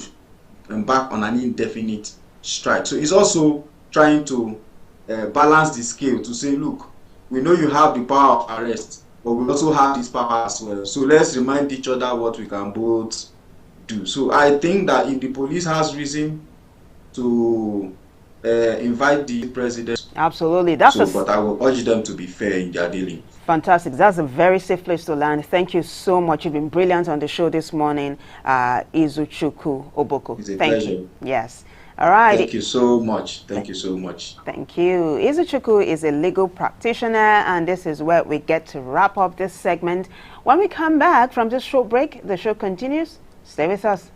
embark on an indefinite strike. So it's also trying to balance the scale to say, look, we know you have the power of arrest, but we also have this power as well. So let's remind each other what we can both do. So I think that if the police has reason to invite the president, absolutely, but I will urge them to be fair in their dealing. Fantastic. That's a very safe place to land. Thank you so much. You've been brilliant on the show this morning, Izuchukwu Oboko. It's a Thank pleasure. you. Yes. All right. Thank you so much. Thank you so much. Thank you. Izuchukwu is a legal practitioner, and this is where we get to wrap up this segment. When we come back from this short break, the show continues. Stay with us.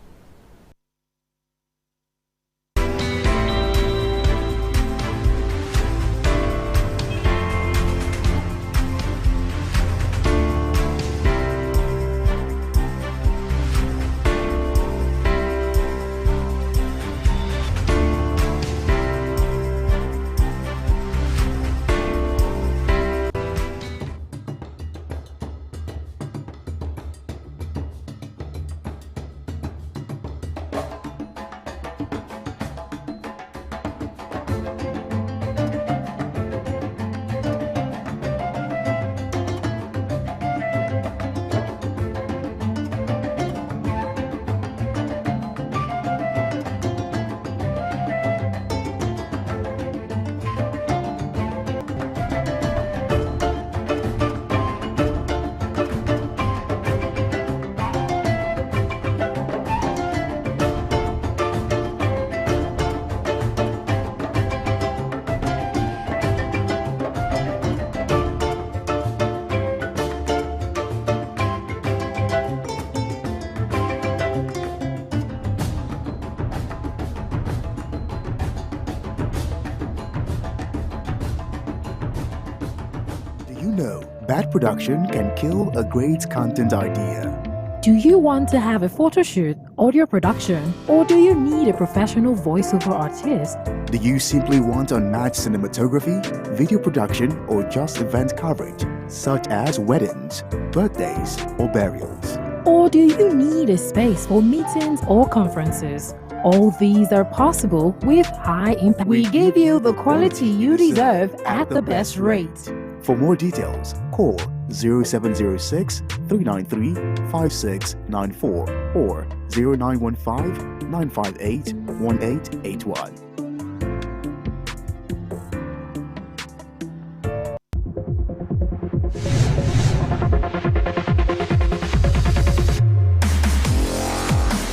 bad production can kill a great content idea? Do you want to have a photo shoot, audio production, or do you need a professional voiceover artist? Do you simply want unmatched cinematography, video production, or just event coverage, such as weddings, birthdays, or burials? Or do you need a space for meetings or conferences? All these are possible with high impact. We give you the quality you deserve at the best rate. For more details, call 0706 393 5694 or 0915 958 1881.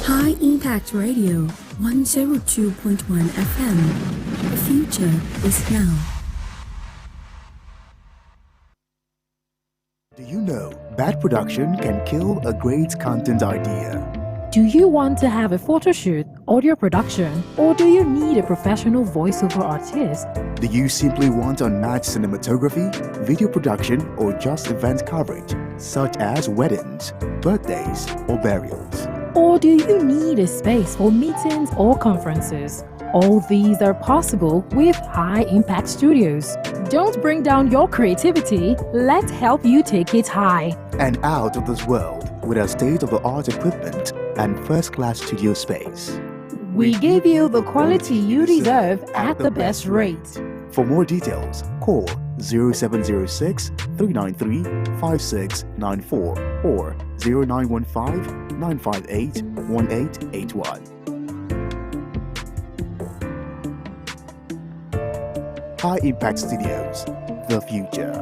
High Impact Radio 102.1 FM. The future is now. Do you know bad production can kill a great content idea? Do you want to have a photo shoot, audio production, or do you need a professional voiceover artist? Do you simply want unmatched cinematography, video production, or just event coverage, such as weddings, birthdays, or burials? Or do you need a space for meetings or conferences? All these are possible with High Impact Studios. Don't bring down your creativity, let's help you take it high. And out of this world with our state-of-the-art equipment and first-class studio space. We give you the quality you deserve at the best rate. For more details, call 0706 393 5694 or 0915 958 1881. High Impact Studios, the future.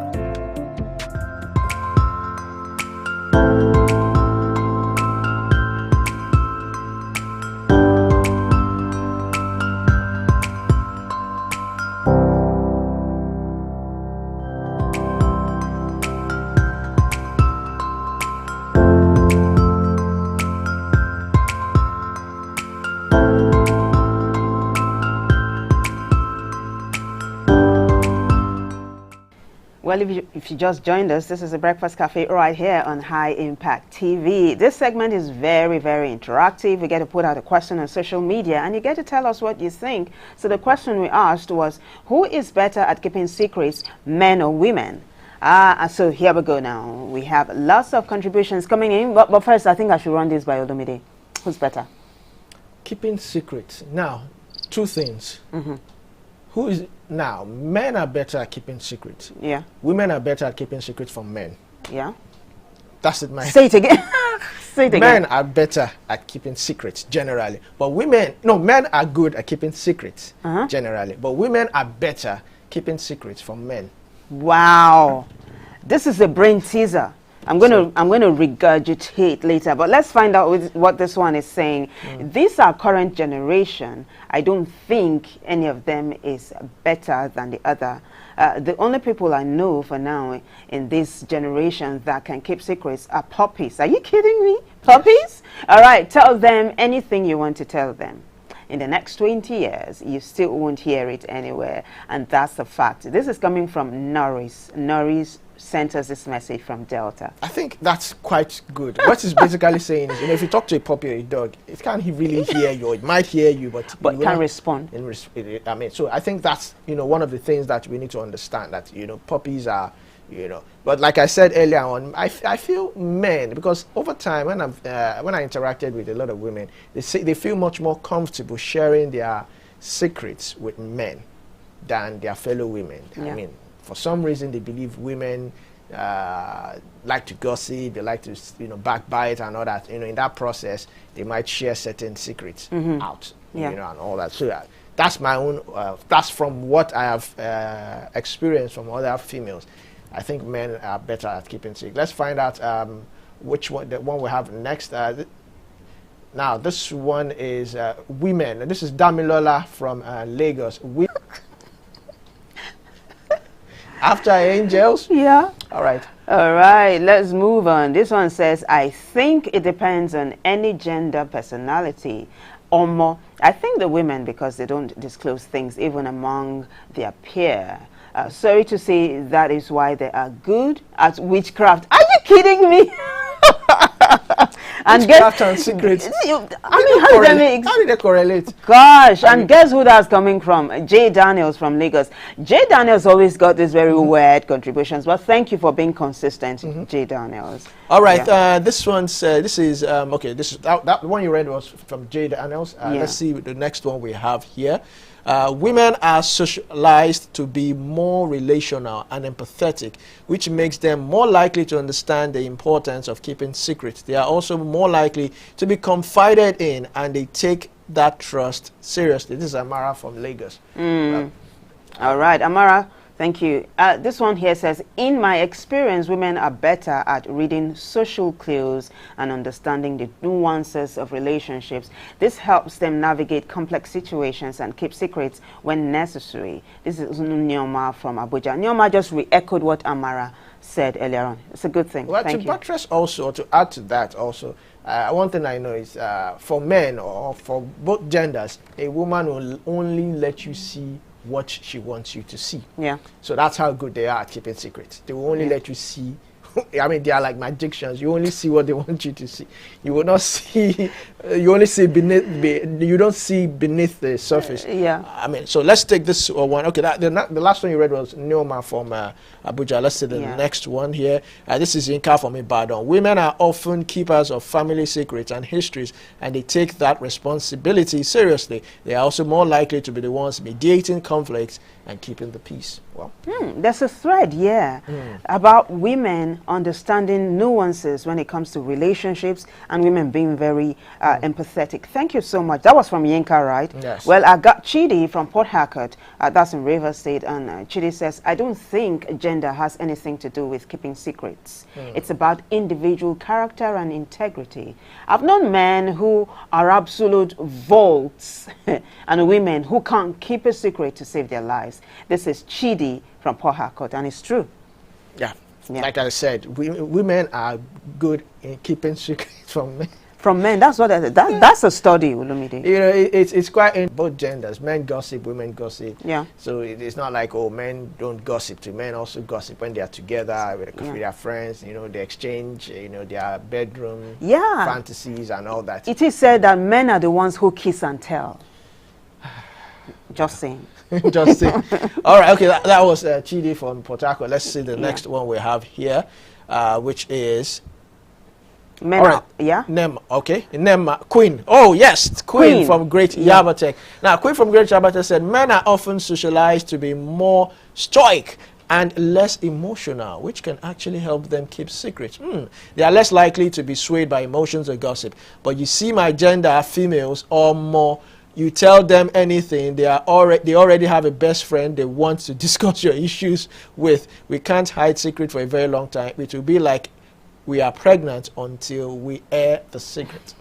Well, if you just joined us, this is the Breakfast Cafe right here on High Impact TV. This segment is very, very interactive. We get to put out a question on social media and you get to tell us what you think. So the question we asked was, who is better at keeping secrets, men or women? So here we go now. We have lots of contributions coming in, but first I think I should run this by Olumide. Who's better? Keeping secrets. Now, two things. Now, men are better at keeping secrets. Yeah. Women are better at keeping secrets from men. Yeah. That's it, man. Say it again. Say it again. Men are better at keeping secrets generally, but men are good at keeping secrets generally, but women are better keeping secrets from men. Wow. This is a brain teaser. I'm going to regurgitate later, but let's find out what this one is saying. These are current generation. I don't think any of them is better than the other. The only people I know for now in this generation that can keep secrets are puppies. Are you kidding me? Puppies? All right, tell them anything you want to tell them. In the next 20 years, you still won't hear it anywhere, and that's a fact. This is coming from Norris. Norris sent us this message from Delta. I think that's quite good. What it's basically saying is, if you talk to a puppy or a dog, it can't really hear you. It might hear you, but it can't respond. So I think that's one of the things that we need to understand, that puppies are But like I said earlier on, I feel men, because over time when I interacted with a lot of women, they feel much more comfortable sharing their secrets with men than their fellow women. Yeah. I mean, for some reason they believe women like to gossip, they like to backbite and all that. In that process they might share certain secrets out, and all that. So that's my own. That's from what I have experienced from other females. I think men are better at keeping secrets. Let's find out which one, the one we have next. Now this one is women. This is Damilola from Lagos. After angels? Yeah. All right. All right, let's move on. This one says, I think it depends on any gender personality. Or more, I think the women, because they don't disclose things even among their peer. Sorry to say, that is why they are good at witchcraft. Are you kidding me? And Witchcraft and secrets. how did they correlate? Gosh, and guess who that's coming from? Jay Daniels from Lagos. Jay Daniels always got these very weird contributions, but thank you for being consistent, Jay Daniels. All right, this one's this is okay. This is that one you read was from Jay Daniels. Let's see the next one we have here. Women are socialized to be more relational and empathetic, which makes them more likely to understand the importance of keeping secrets. They are also more likely to be confided in, and they take that trust seriously. This is Amara from Lagos. All right, Amara, thank you. This one here says, in my experience, women are better at reading social clues and understanding the nuances of relationships. This helps them navigate complex situations and keep secrets when necessary. This is Nyoma from Abuja. Nyoma just re-echoed what Amara said earlier on. It's a good thing. Well, thank to you. buttress also, to add to that also, one thing I know is for men or for both genders, a woman will only let you see what she wants you to see. Yeah. So that's how good they are at keeping secrets. They will only let you see. I mean, they are like magicians. You only see what they want you to see. You will not see. You only see beneath. You don't see beneath the surface. Yeah. I mean, so let's take this one. Okay, the last one you read was Neoma from Abuja. Let's see the next one here. This is Inka from Ibadan. Women are often keepers of family secrets and histories, and they take that responsibility seriously. They are also more likely to be the ones mediating conflicts and keeping the peace. Well, there's a thread, about women understanding nuances when it comes to relationships and women being very empathetic. Thank you so much. That was from Yinka, right? Yes. Well, I got Chidi from Port Harcourt. That's in Rivers State. And Chidi says, I don't think gender has anything to do with keeping secrets. It's about individual character and integrity. I've known men who are absolute vaults and women who can't keep a secret to save their lives. This is Chidi from Port Harcourt, and it's true. Yeah. Like I said, women are good in keeping secrets from men. From men, that's what that's a study, Olumide. You know, it's quite in both genders. Men gossip, women gossip. Yeah. So it's not like, oh, men don't gossip. Men also gossip when they are together with their friends. You know, they exchange, you know, their bedroom fantasies and all that. It is said that men are the ones who kiss and tell. Just saying. Just saying. All right, okay, that was Chidi from Port Harcourt. Let's see the next one we have here, which is... Men, all right. Nem, okay. Nem, Queen. Oh, yes, Queen from Great Yabatek. Now, Queen from Great Yabatek said, men are often socialized to be more stoic and less emotional, which can actually help them keep secrets. They are less likely to be swayed by emotions or gossip. But you see, my gender, females, or more, you tell them anything, they already have a best friend they want to discuss your issues with. We can't hide secret for a very long time. It will be like we are pregnant until we air the secret.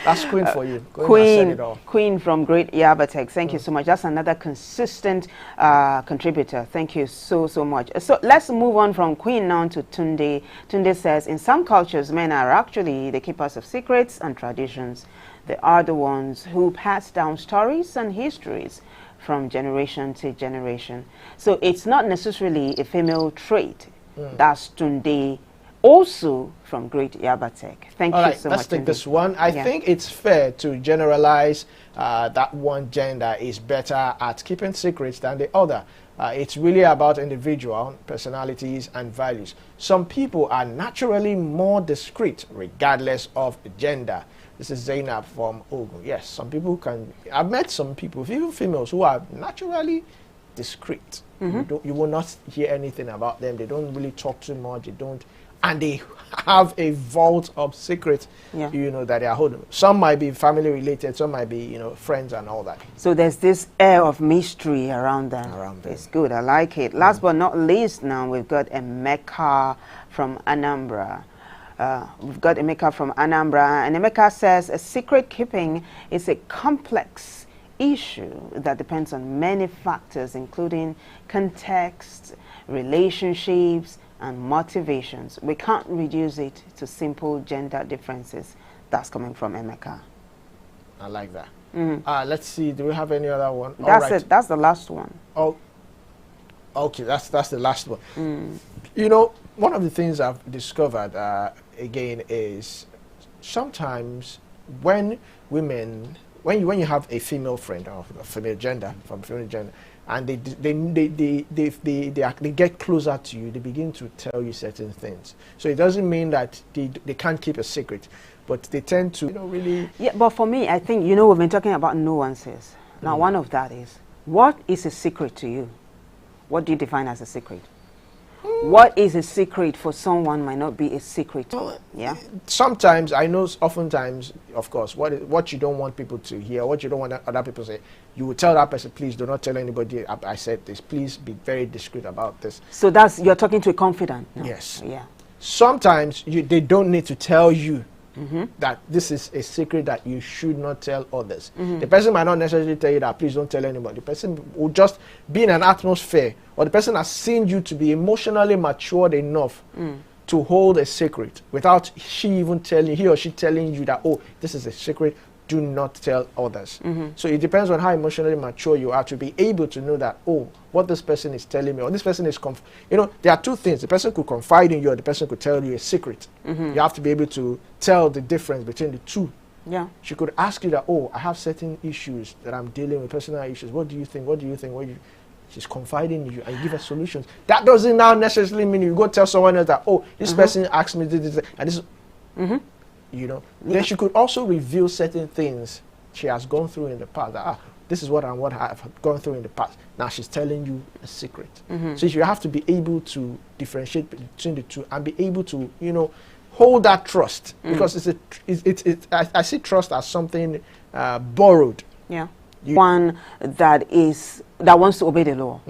That's Queen for you. Queen from Great Yabatek. Thank you so much. That's another consistent contributor. Thank you so much. So let's move on from Queen now to Tunde. Tunde says, in some cultures, men are actually the keepers of secrets and traditions. They are the ones who pass down stories and histories from generation to generation. So it's not necessarily a female trait. That's Tunde, also from Great Yabatek. Thank you so much. Let's take this one. I think it's fair to generalize that one gender is better at keeping secrets than the other. It's really about individual personalities and values. Some people are naturally more discreet regardless of gender. This is Zainab from Ogun. Yes, some people can. I've met some people, even females, who are naturally discreet. You will not hear anything about them. They don't really talk too much. And they have a vault of secrets, you know, that they are holding. Some might be family related, some might be, you know, friends and all that. So there's this air of mystery around them. It's good. I like it. Last but not least, now we've got Emeka from Anambra. And Emeka says secret keeping is a complex issue that depends on many factors, including context, relationships, and motivations. We can't reduce it to simple gender differences. That's coming from Emeka. I like that. Let's see. Do we have any other one? That's it. That's the last one. Oh, Okay, that's the last one. You know, one of the things I've discovered again is sometimes when women, when you have a female friend or a female gender from female gender, and they get closer to you, they begin to tell you certain things. So it doesn't mean that they can't keep a secret, but they tend to, you know, really. Yeah, but for me, I think, you know, we've been talking about nuances. Now, one of that is, what is a secret to you? What do you define as a secret? What is a secret for someone might not be a secret. Yeah. Sometimes I know, oftentimes, of course, what you don't want people to hear, what you don't want other people to say, you will tell that person, please do not tell anybody I said this. Please be very discreet about this. So that's, you're talking to a confidant. No. Yes. Yeah. Sometimes they don't need to tell you that this is a secret that you should not tell others. The person might not necessarily tell you that please don't tell anybody. The person will just be in an atmosphere, or the person has seen you to be emotionally matured enough to hold a secret without he or she telling you that, oh, this is a secret, do not tell others. So it depends on how emotionally mature you are to be able to know that, oh, what this person is telling me, or this person is, you know, there are two things. The person could confide in you, or the person could tell you a secret. You have to be able to tell the difference between the two. Yeah. She could ask you that, oh, I have certain issues that I'm dealing with, personal issues. What do you think? What do you think? She's confiding in you, and you give her solutions. That doesn't now necessarily mean you go tell someone else that, oh, this person asked me this, and this. You know, then she could also reveal certain things she has gone through in the past. That, this is what I've gone through in the past. Now she's telling you a secret. So you have to be able to differentiate between the two and be able to, you know, hold that trust, because I see trust as something borrowed. Yeah. One that wants to obey the law.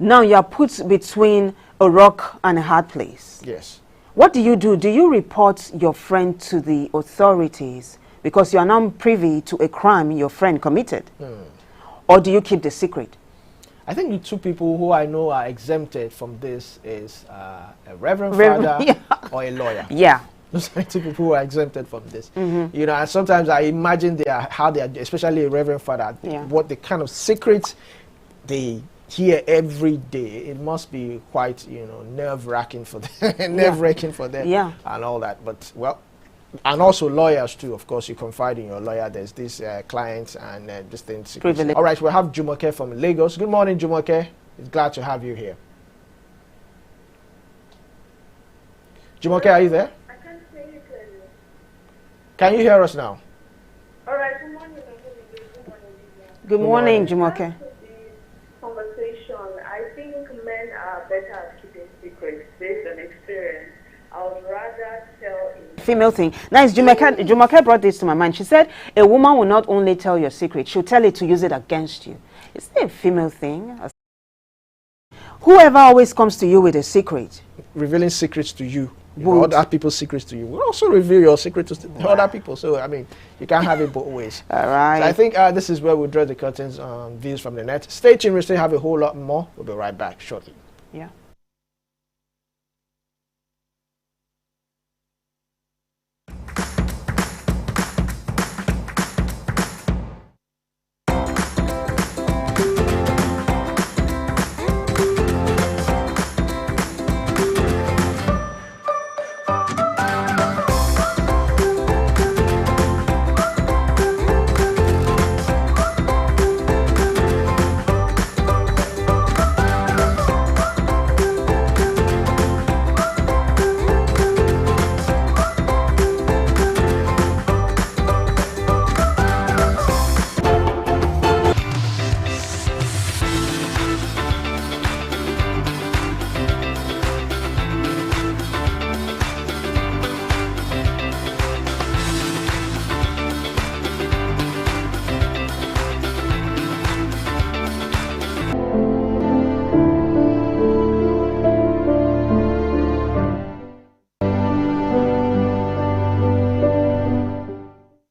Now you are put between a rock and a hard place. Yes. What do? Do you report your friend to the authorities because you are now privy to a crime your friend committed? Or do you keep the secret? I think the two people who I know are exempted from this is a reverend father or a lawyer. Yeah. Those are two people who are exempted from this. You know, and sometimes I imagine how they are, especially a reverend father, what the kind of secrets they hear every day. It must be quite, you know, nerve-wracking for them, nerve-wracking for them, and all that. But well, and also lawyers too. Of course, you confide in your lawyer. There's these clients and this thing. All right, we'll have Jumoke from Lagos. Good morning, Jumoke. It's glad to have you here. Jumoke, are you there? I can't hear you clearly. Can you hear us now? All right. Good morning. Good morning, Jumoke. Conversation. I think men are better at keeping secrets based on experience. I would rather tell a female thing. Nice. Jumoke brought this to my mind. She said a woman will not only tell your secret, she'll tell it to use it against you. Is it a female thing? Whoever always comes to you with a secret, revealing secrets to you, other people's secrets to you, will also reveal your secrets to other people. So I mean, you can't have it both ways. All right. So I think this is where we draw the curtains on Views from the Net. Stay tuned. We still have a whole lot more. We'll be right back shortly. Yeah.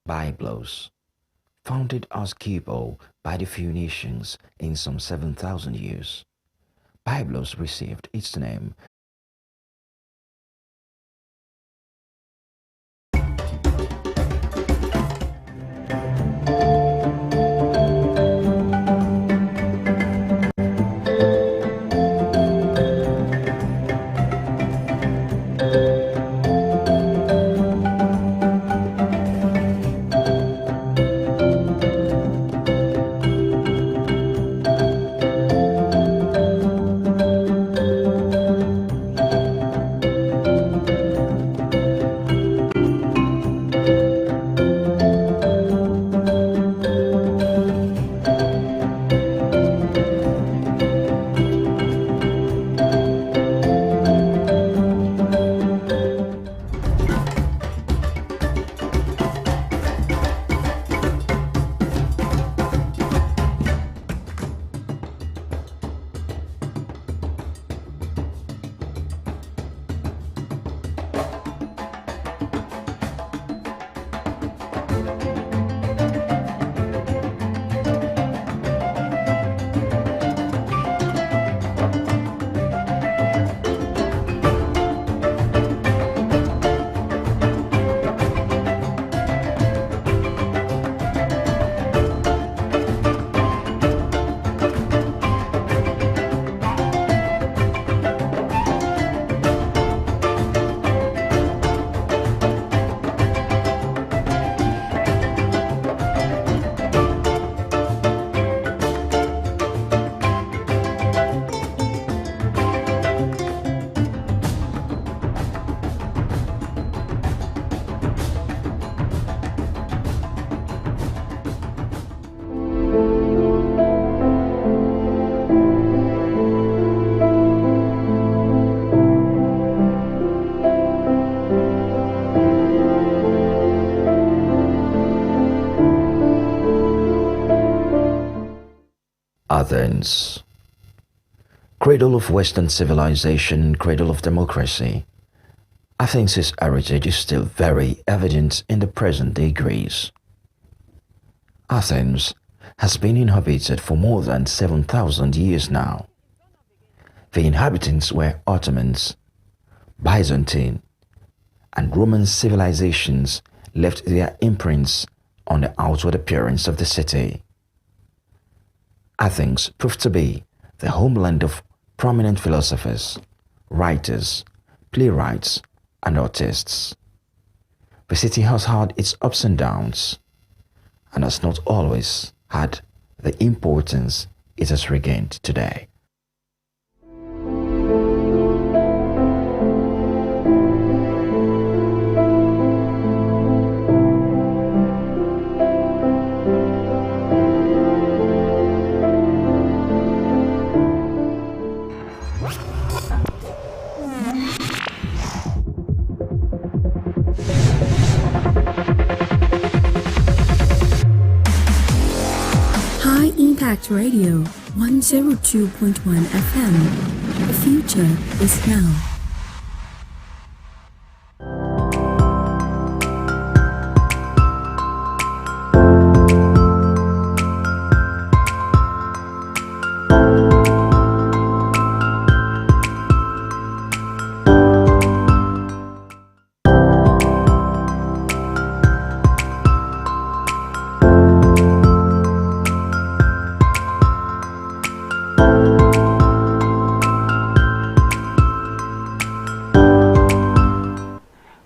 Byblos, founded as Kibo by the Phoenicians in some 7,000 years. Byblos received its name Athens. Cradle of Western civilization, cradle of democracy, Athens' heritage is still very evident in the present-day Greece. Athens has been inhabited for more than 7,000 years now. The inhabitants were Ottomans, Byzantine, and Roman civilizations left their imprints on the outward appearance of the city. Athens proved to be the homeland of prominent philosophers, writers, playwrights, and artists. The city has had its ups and downs, and has not always had the importance it has regained today. High Impact Radio 102.1 FM. The future is now.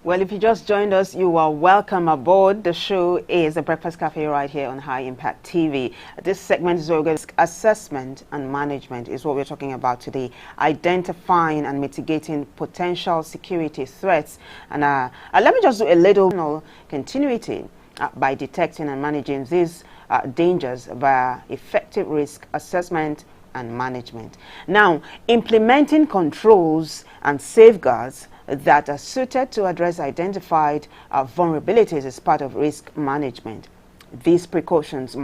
Well, if you just joined us, you are welcome aboard. The show is the Breakfast Cafe right here on High Impact TV. This segment is risk assessment and management is what we're talking about today. Identifying and mitigating potential security threats. And let me just do a little continuity by detecting and managing these dangers via effective risk assessment and management. Now, implementing controls and safeguards that are suited to address identified vulnerabilities as part of risk management. These precautions might